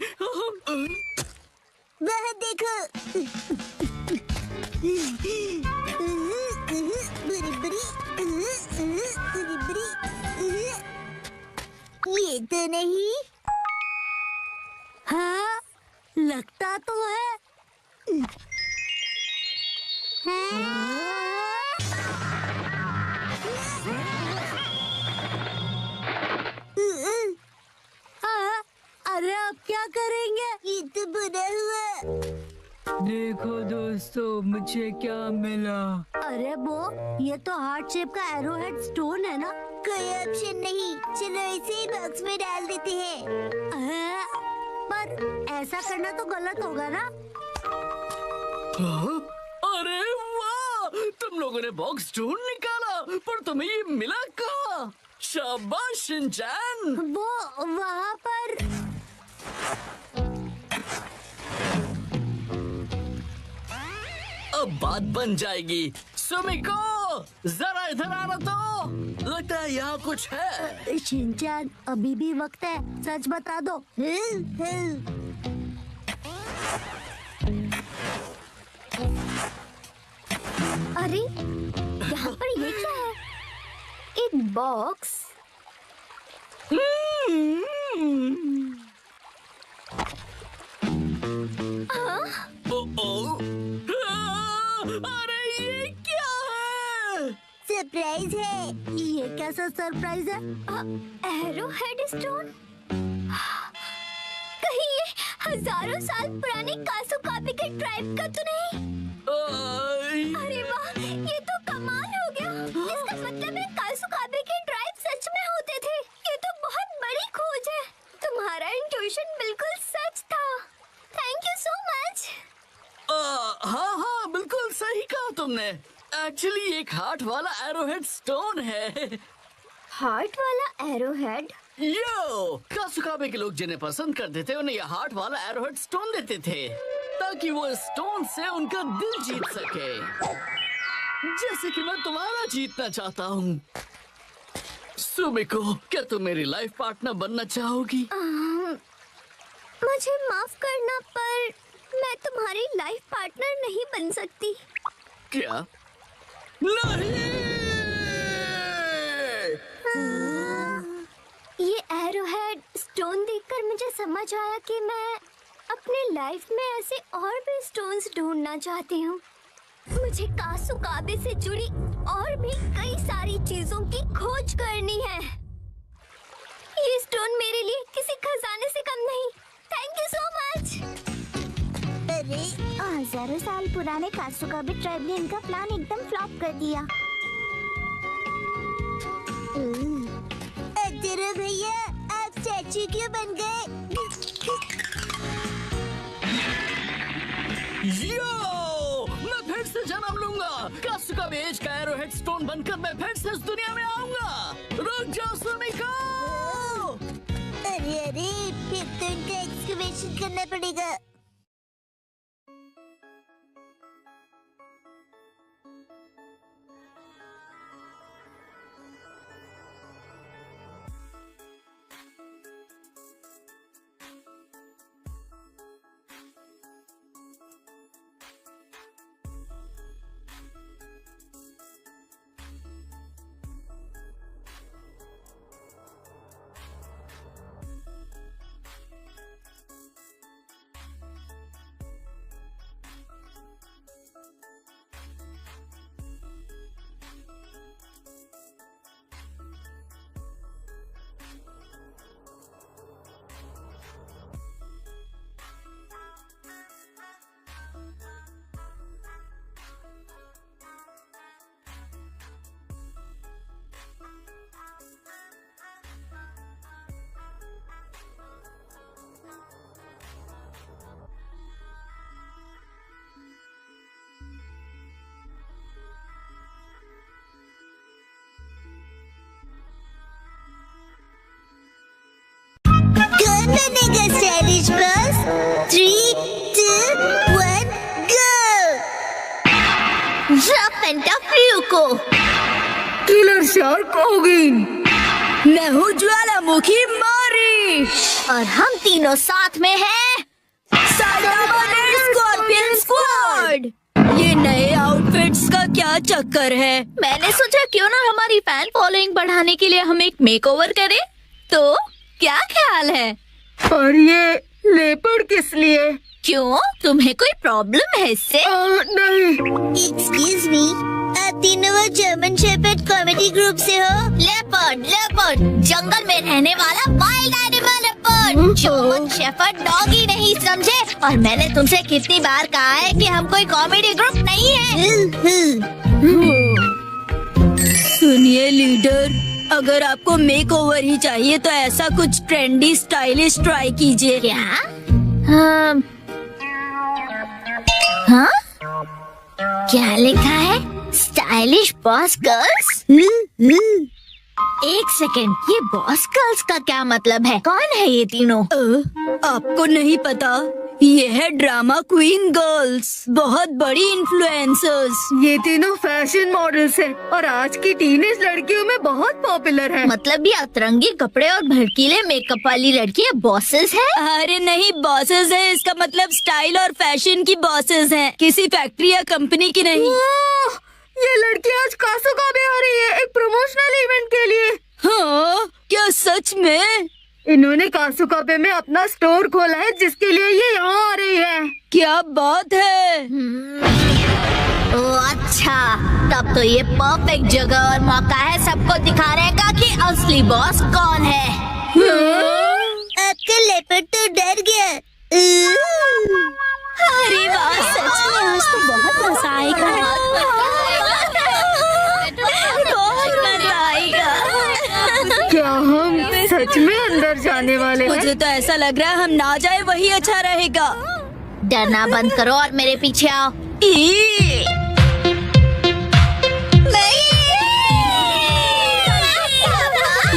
वह देखो, ये तो नहीं। हाँ, लगता तो है। हाँ, अरे अब क्या करेंगे? ये तो बुरा हुआ। देखो दोस्तों, मुझे क्या मिला। अरे वो, ये तो हार्ट शेप का एरोहेड स्टोन है ना। कोई ऑप्शन नहीं, चलो इसे ही बॉक्स में डाल देते हैं। पर ऐसा करना तो गलत होगा ना। अरे वाह, तुम लोगों ने बॉक्स ढूंढ निकाला, पर तुम्हें ये मिला कहाँ? शाबाश शिनचैन। वो वहाँ पर। अब बात बन जाएगी। सुमिको, जरा इधर आना तो। लगता है यहाँ कुछ है। शिनचैन, अभी भी वक्त है, सच बता दो। अरे यहाँ पर ये क्या है? एक बॉक्स। ओ, ओ, सरप्राइज है। ये कैसा सरप्राइज है? Arrow head stone? कहीं ये हजारों साल पुराने कासुकाबे के ट्राइब का तो नहीं? अरे वाह, ये तो कमाल हो गया। इसका मतलब है कासुकाबे के ट्राइब सच में होते थे। ये तो बहुत बड़ी खोज है। तुम्हारा इंट्यूशन बिल्कुल सच था। Thank you so much. हाँ हाँ, बिल्कुल सही कहा तुमने। एक्चुअली एक हार्ट वाला एरोहेड स्टोन है। हार्ट वाला एरो हेड? यो, कासुकाबे के लोग जिन्हें पसंद करते थे उन्हें यह हार्ट वाला एरोहेड स्टोन देते थे ताकि वो स्टोन से उनका दिल जीत सके, जैसे कि मैं तुम्हारा जीतना चाहता हूँ। सुमिको, क्या तुम मेरी लाइफ पार्टनर बनना चाहोगी? मुझे माफ करना, पर मैं तुम्हारी लाइफ पार्टनर नहीं बन सकती। क्या? नहीं! ये एरोहेड स्टोन देखकर मुझे समझ आया कि मैं अपने लाइफ में ऐसे और भी स्टोन्स ढूंढना चाहती हूँ। मुझे कासुकाबे से जुड़ी और भी कई सारी चीजों की खोज करनी है। ये स्टोन मेरे लिए किसी खजाने से कम नहीं। Thank you so much. अरे, हजारों साल पुराने कासुकाबे ट्राइब ने इनका प्लान एकदम फ्लॉप कर दिया। तेरे भैया, आप चाचू क्यों बन गए? यो, मैं फिर से जन्म लूंगा। कासुकाबे एज का एरोहेड स्टोन बनकर मैं फिर से इस दुनिया में आऊंगा। रुक जाओ सुमिको। अरे, फिर तो इनका एक्सकवेशन करना पड़ेगा। बनेगा stylish boss? 3, 2, 1, go! Drop and top को किलर शार्क होगी। मैं हूँ ज्वालामुखी मारी और हम तीनों साथ में हैं स्कॉर्पियन स्क्वाड। ये नए आउटफिट्स का क्या चक्कर है? मैंने सोचा क्यों ना हमारी फैन फॉलोइंग बढ़ाने के लिए हम एक मेकओवर करें। तो क्या ख्याल है? और ये लेपर्ड किस लिए? क्यों, तुम्हें कोई प्रॉब्लम है इससे? नहीं। एक्सक्यूज मी, आप तीनों वो जर्मन शेफर्ड कॉमेडी ग्रुप से हो? लेपर्ड, लेपर्ड, जंगल में रहने वाला wild animal leopard. German shepherd doggy नहीं समझे। और मैंने तुमसे कितनी बार कहा है कि हम कोई कॉमेडी ग्रुप नहीं है। सुनिए लीडर, अगर आपको मेकओवर ही चाहिए तो ऐसा कुछ ट्रेंडी स्टाइलिश ट्राई कीजिए। क्या? हाँ? क्या लिखा है? Stylish boss girls? एक सेकेंड, ये बॉस गर्ल्स का क्या मतलब है? कौन है ये तीनों? आपको नहीं पता? ये है ड्रामा क्वीन गर्ल्स, बहुत बड़ी इन्फ्लुएंसर्स। ये तीनों फैशन मॉडल्स हैं और आज की टीनेज लड़कियों में बहुत पॉपुलर है। मतलब ये अतरंगी कपड़े और भड़कीले मेकअप वाली लड़कियां बॉसेस हैं? अरे नहीं, बॉसेस है इसका मतलब स्टाइल और फैशन की बॉसेस हैं, किसी फैक्ट्री या कंपनी की नहीं। ये लड़की आज कासुकाबे आ रही है एक प्रमोशनल इवेंट के लिए। हाँ, क्या सच में? इन्होंने कासुकाबे में अपना स्टोर खोला है जिसके लिए ये यहाँ आ रही है। क्या बात है। ओ अच्छा, अच्छा, तब तो ये परफेक्ट जगह और मौका है सबको दिखाने का कि असली बॉस कौन है। आपका लेपर्ड तो डर गया। अरे वाह, सच में आज तो बहुत मजा आएगा। बहुत मजा आएगा। क्या हम सच में अंदर जाने वाले हैं? मुझे तो ऐसा लग रहा है हम ना जाए वही अच्छा रहेगा। डरना बंद करो और मेरे पीछे आओ।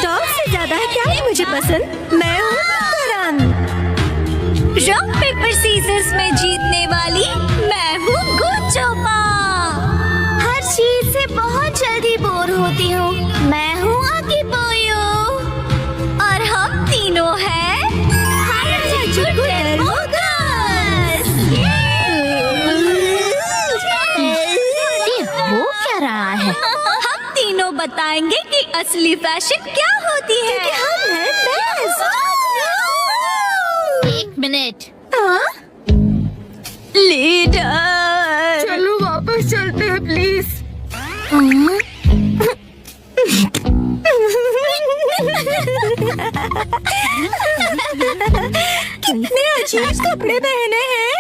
डॉग से ज्यादा है क्या है मुझे पसंद? मैं हूँ करण। रॉक पेपर सीजर्स में जीतने वाली मैं हूँ गुच्चोपा। हर चीज से बहुत जल्दी बोर होती हूँ। मैं हूँ आकीपोयो और हम तीनों हैं वो क्या रहा है? हम तीनों बताएंगे कि असली फैशन क्या होती है। हम हैं बेस्ट। 1 मिनट। लीडर, चलो वापस चलते हैं प्लीज। कितने अजीब कपड़े पहने हैं।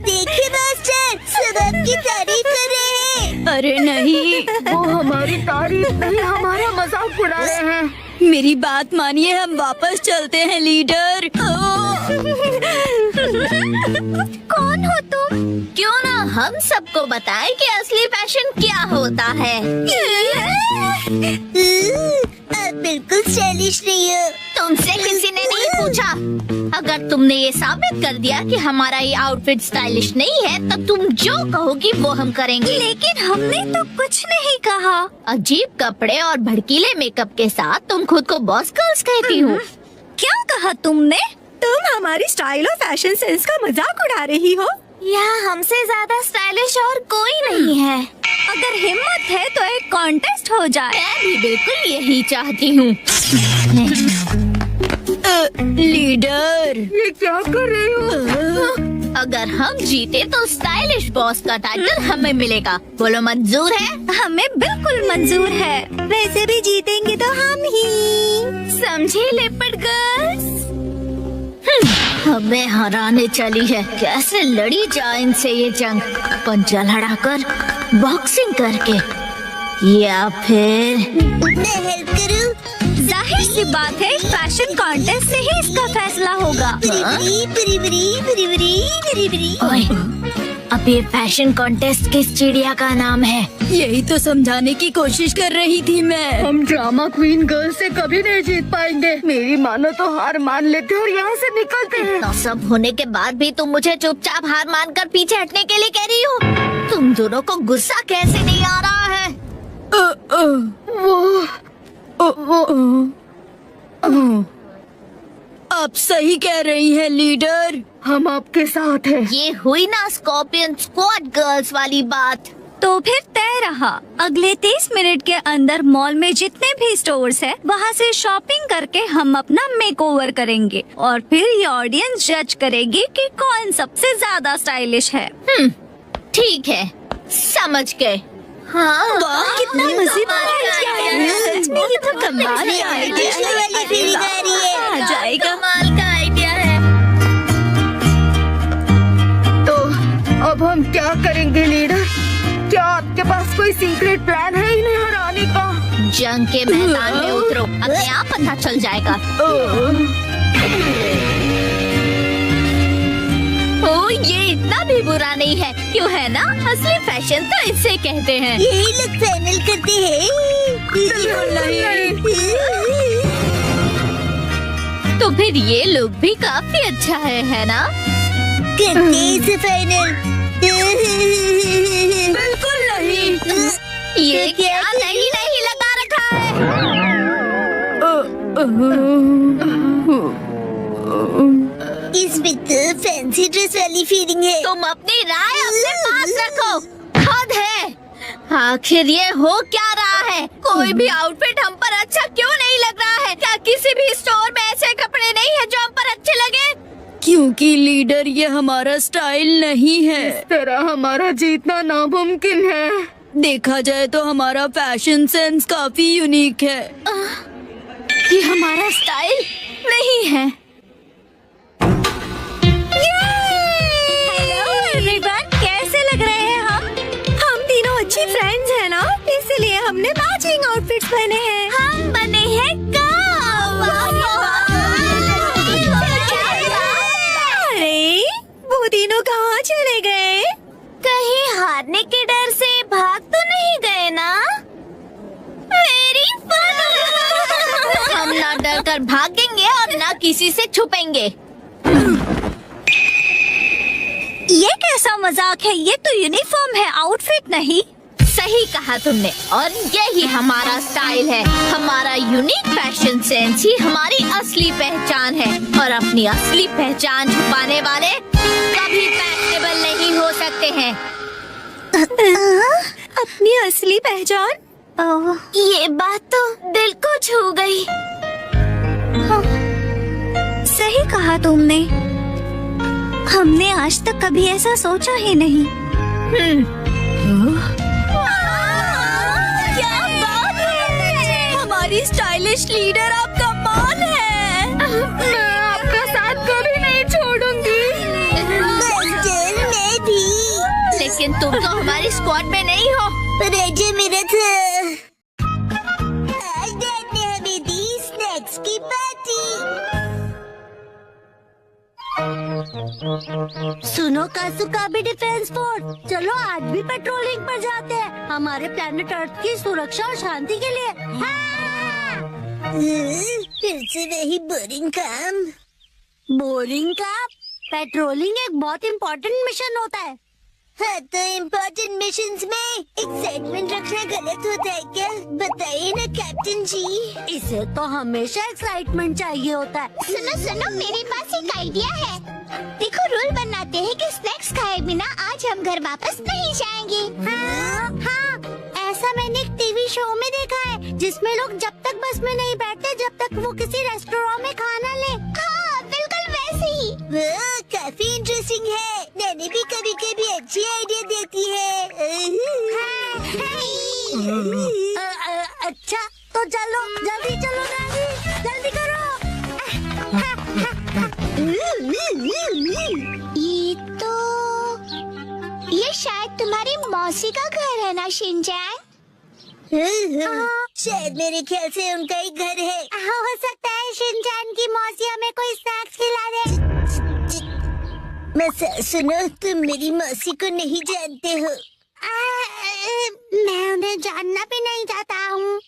देखिए मास्टर, सब आपकी तारीफ कर रहे हैं। अरे नहीं, वो हमारी तारीफ नहीं, हमारा मजाक उड़ा रहे हैं। मेरी बात मानिए, हम वापस चलते हैं लीडर। कौन हो तुम? क्यों ना हम सबको बताएं कि असली फैशन क्या होता है। आप बिल्कुल स्टाइलिश नहीं हो। तुमसे किसी ने नहीं पूछा। अगर तुमने ये साबित कर दिया कि हमारा ये आउटफिट स्टाइलिश नहीं है, तो तुम जो कहोगी वो हम करेंगे। लेकिन हमने तो कुछ नहीं कहा। अजीब कपड़े और भड़कीले मेकअप के साथ तुम खुद को बॉस गर्ल्स कहती हो। क्या कहा तुमने? तुम हमारी स्टाइल और फैशन सेंस का मजाक उड़ा रही हो। यहाँ हमसे ज्यादा स्टाइलिश और कोई नहीं है। अगर हिम्मत है तो एक कॉन्टेस्ट हो जाए। मैं भी बिल्कुल यही चाहती हूँ। लीडर, ये क्या कर रहे हो? अगर हम जीते तो स्टाइलिश बॉस का टाइटल हमें मिलेगा। बोलो मंजूर है? हमें बिल्कुल मंजूर है। वैसे भी जीतेंगे तो हम ही। समझे लेपर्ड गर्ल्स? हमें हराने चली है। कैसे लड़ी जाए इनसे ये जंग? पंजा लड़ाकर, बॉक्सिंग करके, या फिर मैं हेल्प करूं? जाहिर सी बात है, फैशन कॉन्टेस्ट से ही इसका फैसला होगा। ओए, अब ये फैशन कॉन्टेस्ट किस चिड़िया का नाम है? यही तो समझाने की कोशिश कर रही थी मैं। हम ड्रामा क्वीन गर्ल से कभी नहीं जीत पाएंगे। मेरी मानो तो हार मान लेते और यहाँ से निकलते हैं। तो सब होने के बाद भी तुम मुझे चुपचाप हार मानकर पीछे हटने के लिए कह रही हो? तुम दोनों को गुस्सा कैसे नहीं आ रहा है? आप सही कह रही हैं लीडर। हम आपके साथ हैं। ये हुई ना स्कॉर्पियन स्क्वाड गर्ल्स वाली बात। तो फिर तय रहा, अगले 30 मिनट के अंदर मॉल में जितने भी स्टोर्स हैं, वहाँ से शॉपिंग करके हम अपना मेकओवर करेंगे और फिर ये ऑडियंस जज करेगी कि कौन सबसे ज्यादा स्टाइलिश है। ठीक है, समझ गए। हाँ, वाह, कितना मजेदार आइडिया है। सच में ये तो कमाल का आइडिया है। आ जाएगा। कमाल का आइडिया है। तो अब हम क्या करेंगे लीडर? क्या आपके पास कोई सीक्रेट प्लान है इन्हें हराने का? जंग के मैदान में उतरो, अपने आप पता चल जाएगा। ओ, ये इतना भी बुरा नहीं है, क्यों है ना? असली फैशन तो इसे कहते हैं। यही लोग फाइनल करते हैं। तो फिर ये लुक भी काफी अच्छा है ना? करते हैं इसे फाइनल। बिल्कुल नहीं। ये क्या नहीं लगा रखा है? इसमें तो फैंसी ड्रेस वाली फीलिंग है। तुम अपनी राय अपने पास रखो। हद है। आखिर ये हो क्या रहा है? कोई भी आउटफिट हम पर अच्छा क्यों नहीं लग रहा है? क्या किसी भी स्टोर में ऐसे कपड़े नहीं है जो हम पर अच्छे लगे? क्योंकि लीडर ये हमारा स्टाइल नहीं है। इस तरह हमारा जीतना नामुमकिन है। देखा जाए तो हमारा फैशन सेंस काफी यूनिक है। ये हमारा स्टाइल नहीं है। हेलो एवरीवन, कैसे लग रहे हैं हम तीनों अच्छी फ्रेंड्स हैं ना, इसलिए हमने मैचिंग आउटफिट्स पहने हैं। हम बने हैं अरे वो तीनों कहाँ चले गए? कहीं हारने के डर से भाग तो नहीं गए ना? Very fun. हम ना डर कर भागेंगे और ना किसी से छुपेंगे। ये कैसा मजाक है? ये तो यूनिफॉर्म है, आउटफिट नहीं। सही कहा तुमने, और यही हमारा स्टाइल है। हमारा यूनिक फैशन सेंस ही हमारी असली पहचान है, और अपनी असली पहचान छुपाने वाले कभी फैशनेबल नहीं हो सकते हैं। अपनी असली पहचान? ये बात तो दिल को छू गई। हाँ, सही कहा तुमने। हमने आज तक कभी ऐसा सोचा ही नहीं। क्या बात है! हमारी स्टाइलिश लीडर आप कमाल है। मैं आपका साथ कभी नहीं छोड़ूंगी। मैं भी। लेकिन तुम तो हमारी स्क्वाड में नहीं हो। राजा मेरा था। आज डैड ने हमें दी स्नैक्स की पार्टी। सुनो कासुकाबी डिफेंस फोर्स, चलो आज भी पेट्रोलिंग पर जाते हैं, हमारे प्लेनेट अर्थ की सुरक्षा और शांति के लिए। हाँ। फिर से वही बोरिंग काम। बोरिंग काम? पेट्रोलिंग एक बहुत इम्पोर्टेंट मिशन होता है। हाँ, तो इम्पोर्टेंट मिशंस में एक्साइटमेंट रखना गलत होता है क्या? बताइए ना कैप्टन जी। इसे तो हमेशा एक्साइटमेंट चाहिए होता है। सुनो, मेरे पास एक आइडिया है। देखो, रूल बनाते हैं कि स्नैक्स खाए बिना आज हम घर वापस नहीं जाएंगे। हाँ, ऐसा मैंने एक टीवी शो में देखा है, जिसमें लोग जब तक बस में नहीं बैठते जब तक वो किसी रेस्टोरेंट में खाना ले। हाँ, बिल्कुल वैसे ही। काफी इंटरेस्टिंग है। नैनी भी कभी कभी अच्छी आइडिया देती है। अच्छा, तो चलो, जल्दी चलो दादी, जल्दी करो। ये शायद तुम्हारी मौसी का घर है ना शिनचैन? शायद मेरे ख्याल से उनका ही घर है। हो सकता है शिनचैन की मौसी हमें कोई स्नैक्स खिला दे। मैं सुनो, तुम मेरी मौसी को नहीं जानते हो। मैं उन्हें जानना भी नहीं चाहता हूँ।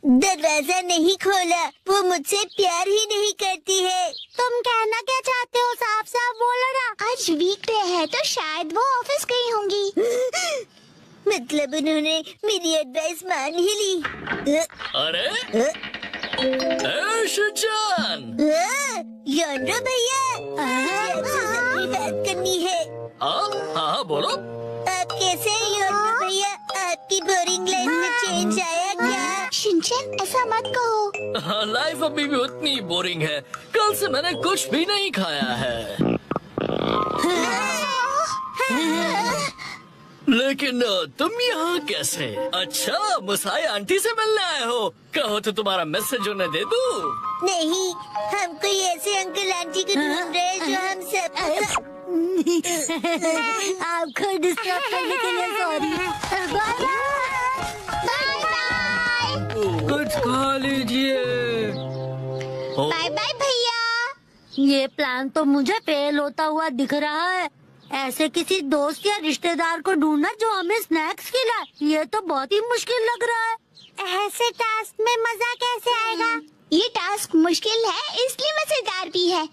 दरवाजा नहीं खोला, वो मुझसे प्यार ही नहीं करती है। तुम कहना क्या चाहते हो? साफ साफ बोलो ना। आज वीकडे है तो शायद वो ऑफिस गई होंगी। मतलब उन्होंने मेरी एडवाइस मान ही ली। अरे शिनचैन! योंडो भैया, आपसे जरूरी बात करनी है। हाँ, बोलो। आप कैसे हैं योंडो भैया? आपकी बोरिंग लाइफ में चेंज आया क्या? शिनचैन, ऐसा मत कहो। लाइफ अभी भी उतनी बोरिंग है। कल से मैंने कुछ भी नहीं खाया है। लेकिन तुम यहाँ कैसे? अच्छा, मुसाई आंटी से मिलने आए हो। कहो तो तुम्हारा मैसेज उन्हें दे दूँ? नहीं, हम कोई ऐसे अंकल आंटी को ढूंढ रहे हैं जो हम सब। आपको डिस्टर्ब करने के लिए सॉरी। कुछ खा लीजिए। बाय बाय भैया। ये प्लान तो मुझे फेल होता हुआ दिख रहा है। ऐसे किसी दोस्त या रिश्तेदार को ढूंढना जो हमें स्नैक्स खिलाए, ये तो बहुत ही मुश्किल लग रहा है। ऐसे टास्क में मजा कैसे आएगा? ये टास्क मुश्किल है, इसलिए मजेदार भी है।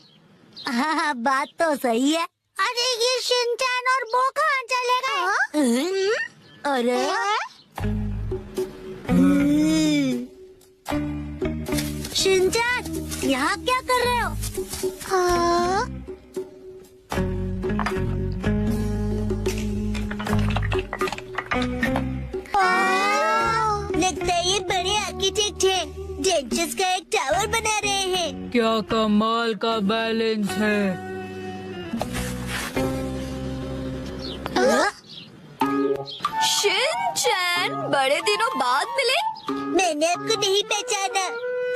हाँ, बात तो सही है। अरे ये शिनचैन और वो कहाँ चले गए? अरे शिनचैन, यहाँ क्या कर रहे हो? लगता है ये बड़े आर्किटेक्ट बेंचेस का एक टावर बना रहे हैं। क्या कमाल का बैलेंस है। शिनचैन, बड़े दिनों बाद मिले। मैंने आपको नहीं पहचाना,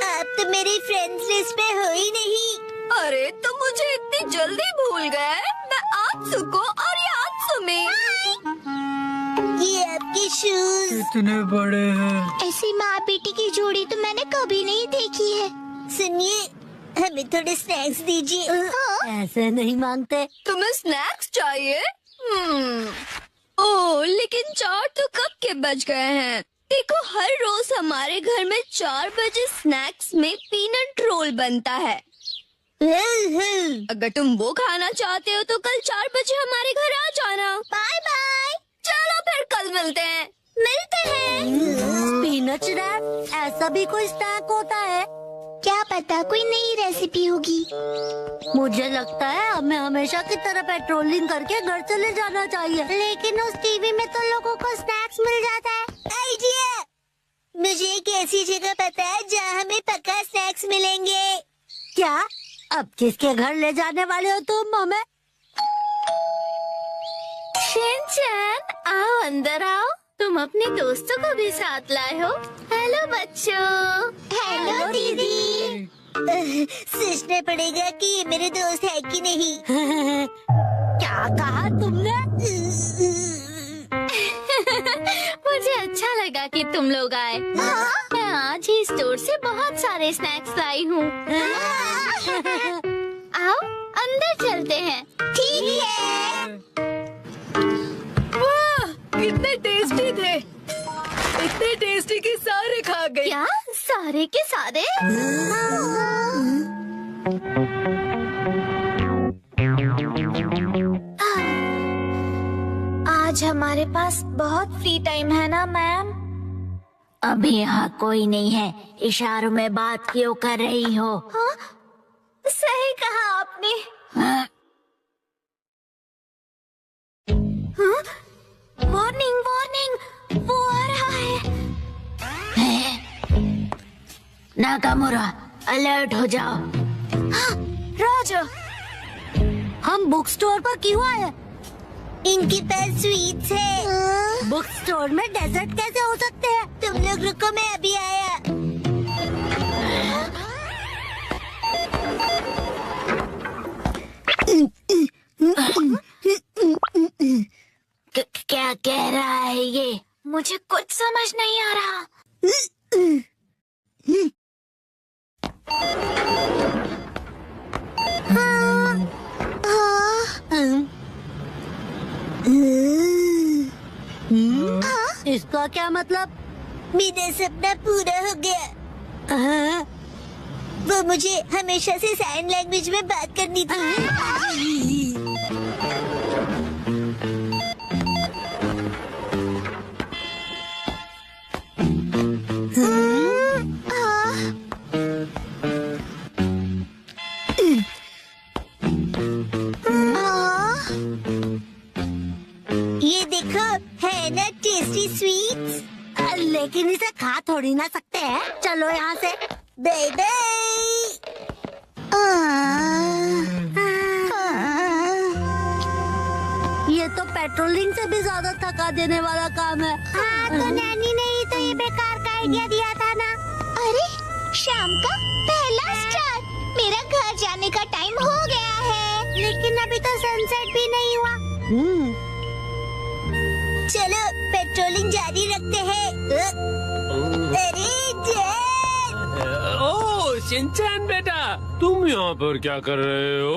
आप तो मेरी फ्रेंड्स लिस्ट में हो ही नहीं। अरे तुम मुझे इतनी जल्दी भूल गए। मैं आत्सुको और ये आत्सुमी। ये आपके शूज इतने बड़े हैं। ऐसी माँ बेटी की जोड़ी तो मैंने कभी नहीं देखी है। सुनिए, हमें थोड़े स्नैक्स दीजिए। ऐसे नहीं मांगते। तुम्हें स्नैक्स चाहिए? ओह, लेकिन 4 तो कब के बज गए हैं। देखो, हर रोज हमारे घर में 4 बजे स्नैक्स में पीनट रोल बनता है। अगर तुम वो खाना चाहते हो तो कल 4 बजे हमारे घर आ जाना। Bye bye. चलो फिर कल मिलते हैं। मिलते हैं। पीनट स्नैक, ऐसा भी कोई स्नैक होता है? क्या पता, कोई नई रेसिपी होगी। मुझे लगता है हमें हमेशा की तरह पेट्रोलिंग करके घर चले जाना चाहिए। लेकिन उस टीवी में तो लोगों को स्नैक्स मिल जाता है। आइडिया! मुझे एक ऐसी जगह पता है जहाँ हमें पक्का स्नैक्स मिलेंगे। क्या? अब किसके घर ले जाने वाले हो तुम हमें? शिनचैन, आओ अंदर आओ। तुम अपने दोस्तों को भी साथ लाए हो। हेलो बच्चों। हेलो दीदी। सोचना पड़ेगा कि ये मेरे दोस्त है कि नहीं। क्या कहा तुमने? मुझे अच्छा लगा कि तुम लोग आए। मैं आज ही स्टोर से बहुत सारे स्नैक्स लाई हूँ। आओ अंदर चलते हैं। ठीक है। वाह, कितने टेस्टी थे। इतने टेस्टी कि सारे खा गए। क्या सारे के सारे? आज हमारे पास बहुत फ्री टाइम है ना मैम? अभी यहाँ कोई नहीं है। इशारों में बात क्यों कर रही हो? हाँ? सही कहा आपने। हाँ? वार्निंग वार्निंग, वो आ रहा है। नाकामुरा, अलर्ट हो जाओ। राजा, हम बुक स्टोर पर क्यों आए? इनके पास स्वीट्स है। बुक स्टोर में डेजर्ट कैसे हो सकते हैं? तुम लोग रुको, मैं अभी आया। क्या कह रहा है ये? मुझे कुछ समझ नहीं आ रहा। इसका क्या मतलब? मेरा सपना पूरा हो गया। वो मुझे हमेशा से साइन लैंग्वेज में बात करनी थी। ये देखो, है ना टेस्टी स्वीट्स। लेकिन इसे खा थोड़ी ना सकते हैं। चलो यहाँ से। Bye bye. ये तो पेट्रोलिंग से भी ज्यादा थका देने वाला काम है। हाँ, तो नैनी ने ही तो ये बेकार का आइडिया दिया था ना। अरे, शाम का पहला स्टार। मेरा घर जाने का टाइम हो गया है। लेकिन अभी तो सनसेट भी नहीं हुआ। चलो पेट्रोलिंग जारी रखते हैं। अरे डैड! ओह शिनचैन बेटा, तुम यहाँ पर क्या कर रहे हो?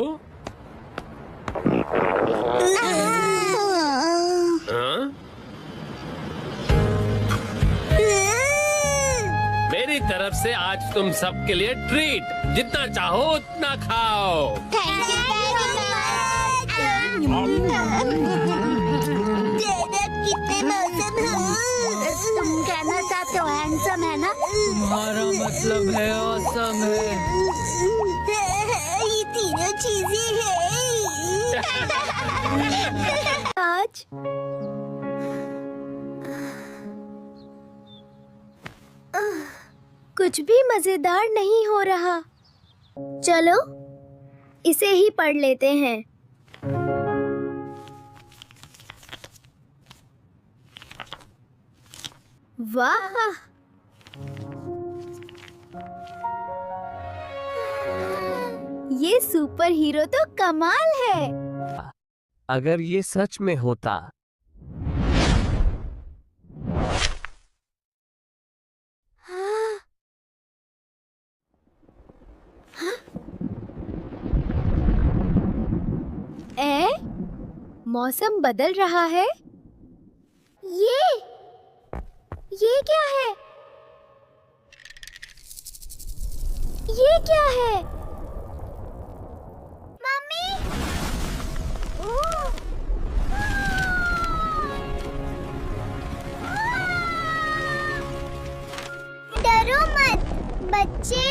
हाँ? मेरी तरफ से आज तुम सबके लिए ट्रीट। जितना चाहो उतना खाओ। थैंक यू कितने मौसम हो। तुम कहना चाहते हो हैंडसम है ना? तुम्हारा मतलब है ऑसम है। ये तीनों चीजें हैं। आज कुछ भी मजेदार नहीं हो रहा। चलो इसे ही पढ़ लेते हैं। वाह, ये सुपर हीरो तो कमाल है। अगर ये सच में होता मौसम बदल रहा है। ये क्या है? ये क्या है? मम्मी! डरो मत बच्चे।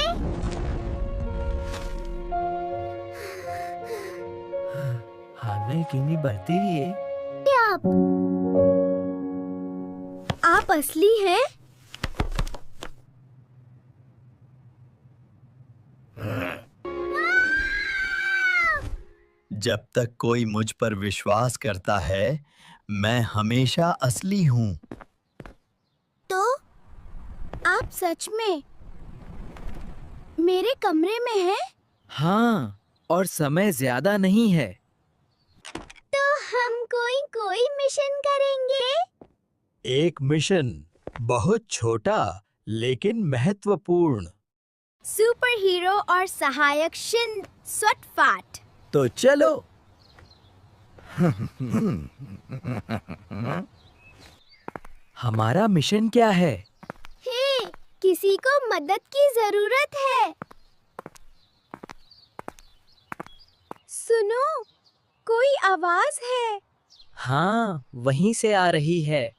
हमें किन्हीं बढ़ती है। आप असली हैं? जब तक कोई मुझ पर विश्वास करता है, मैं हमेशा असली हूँ। तो आप सच में मेरे कमरे में हैं? हाँ, और समय ज्यादा नहीं है। तो हम कोई मिशन करेंगे। एक मिशन, बहुत छोटा लेकिन महत्वपूर्ण। सुपर हीरो और सहायक शिन स्वटफाट। तो चलो। हमारा मिशन क्या है? हे, किसी को मदद की जरूरत है। सुनो, कोई आवाज है। हाँ, वहीं से आ रही है।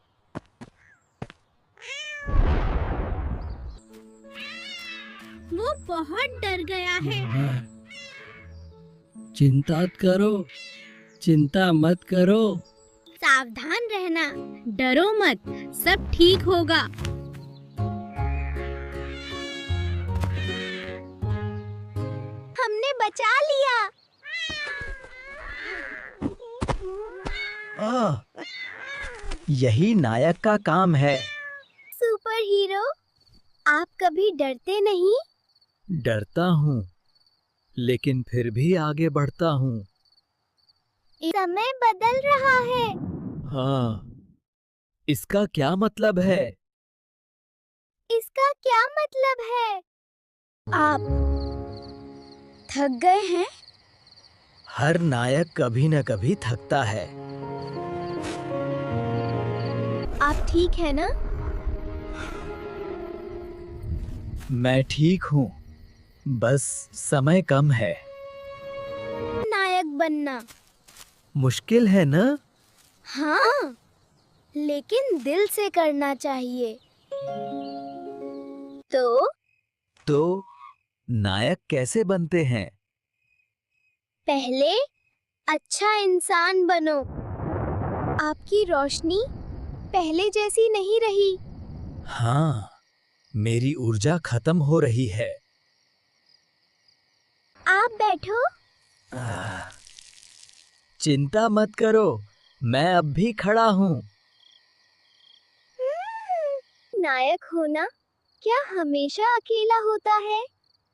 वो बहुत डर गया है। चिंता मत करो। सावधान रहना, डरो मत, सब ठीक होगा। हमने बचा लिया। यही नायक का काम है। सुपर हीरो, आप कभी डरते नहीं? डरता हूँ, लेकिन फिर भी आगे बढ़ता हूँ। समय बदल रहा है। हाँ, इसका क्या मतलब है? इसका क्या मतलब है? आप थक गए हैं? हर नायक कभी न कभी थकता है। आप ठीक है ना? मैं ठीक हूँ, बस समय कम है। नायक बनना मुश्किल है ना? हाँ, लेकिन दिल से करना चाहिए। तो नायक कैसे बनते हैं? पहले अच्छा इंसान बनो। आपकी रोशनी पहले जैसी नहीं रही। हाँ, मेरी ऊर्जा खत्म हो रही है। आप बैठो। चिंता मत करो, मैं अब भी खड़ा हूँ। नायक होना क्या हमेशा अकेला होता है?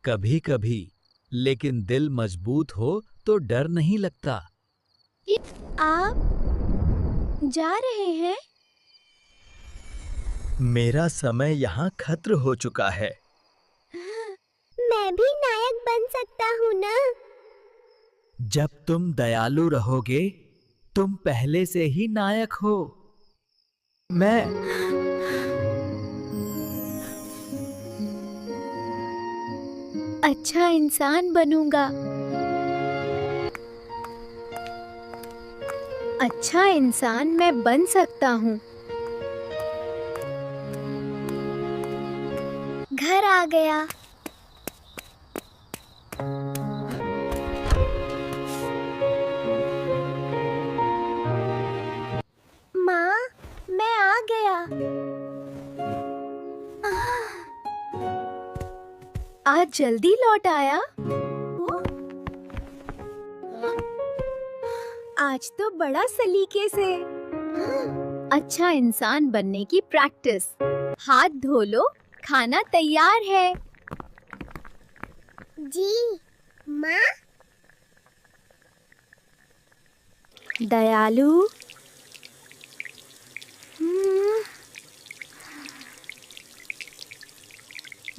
कभी कभी, लेकिन दिल मजबूत हो तो डर नहीं लगता। आप जा रहे हैं? मेरा समय यहाँ खत्म हो चुका है। मैं भी नायक बन सकता हूँ ना? जब तुम दयालु रहोगे, तुम पहले से ही नायक हो। मैं अच्छा इंसान बनूंगा। अच्छा इंसान मैं बन सकता हूँ। घर आ गया। माँ, मैं आ गया। जल्दी लौट आया। आज तो बड़ा सलीके से। अच्छा इंसान बनने की प्रैक्टिस। हाथ धो लो, खाना तैयार है। जी माँ। दयालु।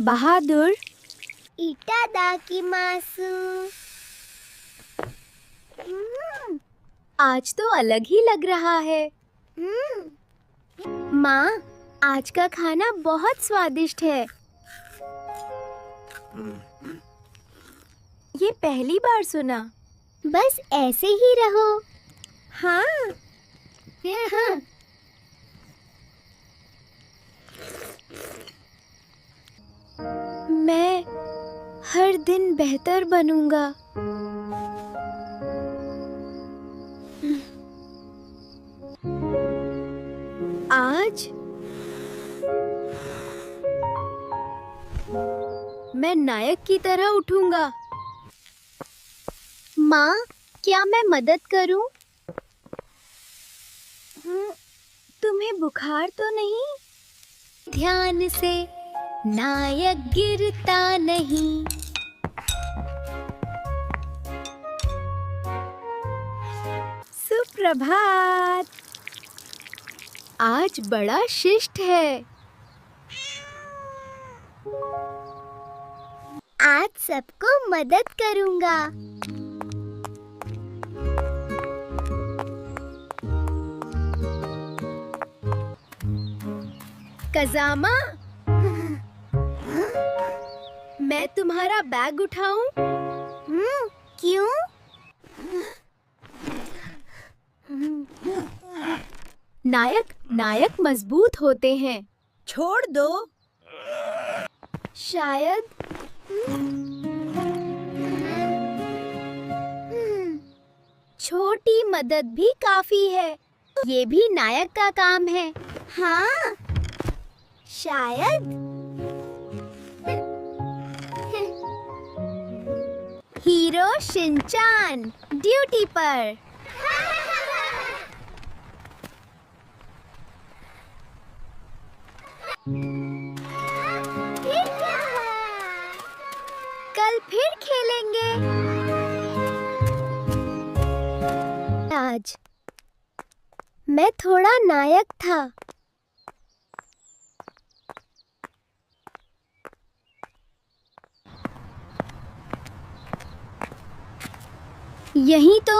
बहादुर। इटादाकिमासु। आज तो अलग ही लग रहा है। माँ, आज का खाना बहुत स्वादिष्ट है। ये पहली बार सुना। बस ऐसे ही रहो। हाँ। हाँ। मैं हर दिन बेहतर बनूंगा। आज मैं नायक की तरह उठूंगा। माँ, क्या मैं मदद करूं? तुम्हें बुखार तो नहीं? ध्यान से, नायक गिरता नहीं। सुप्रभात। आज बड़ा शिष्ट है। आज सबको मदद करूंगा। कजामा, मैं तुम्हारा बैग उठाऊं? क्यों? नायक मजबूत होते हैं। छोड़ दो। शायद छोटी मदद भी काफी है। ये भी नायक का काम है। हाँ, शायद। हीरो शिनचान ड्यूटी पर। कल फिर खेलेंगे। आज मैं थोड़ा नायक था। यही तो।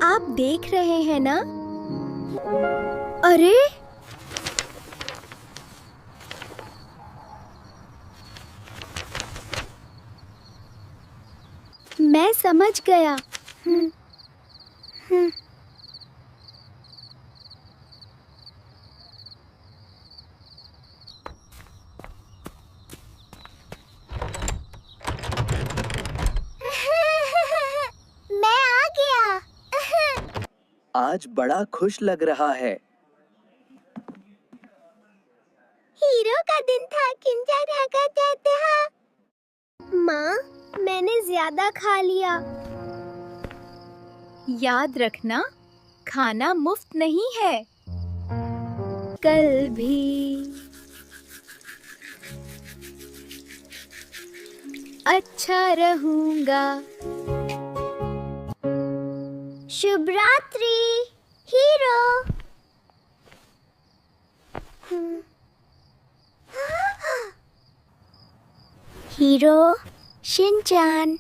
आप देख रहे हैं ना? अरे, मैं समझ गया। मैं आ गया। आज बड़ा खुश लग रहा है। हीरो का दिन था। किंजा ढाका कहते हैं। माँ, मैंने ज्यादा खा लिया। याद रखना, खाना मुफ्त नहीं है। कल भी अच्छा रहूंगा। शुभ रात्रि हीरो। Hero Shinchan.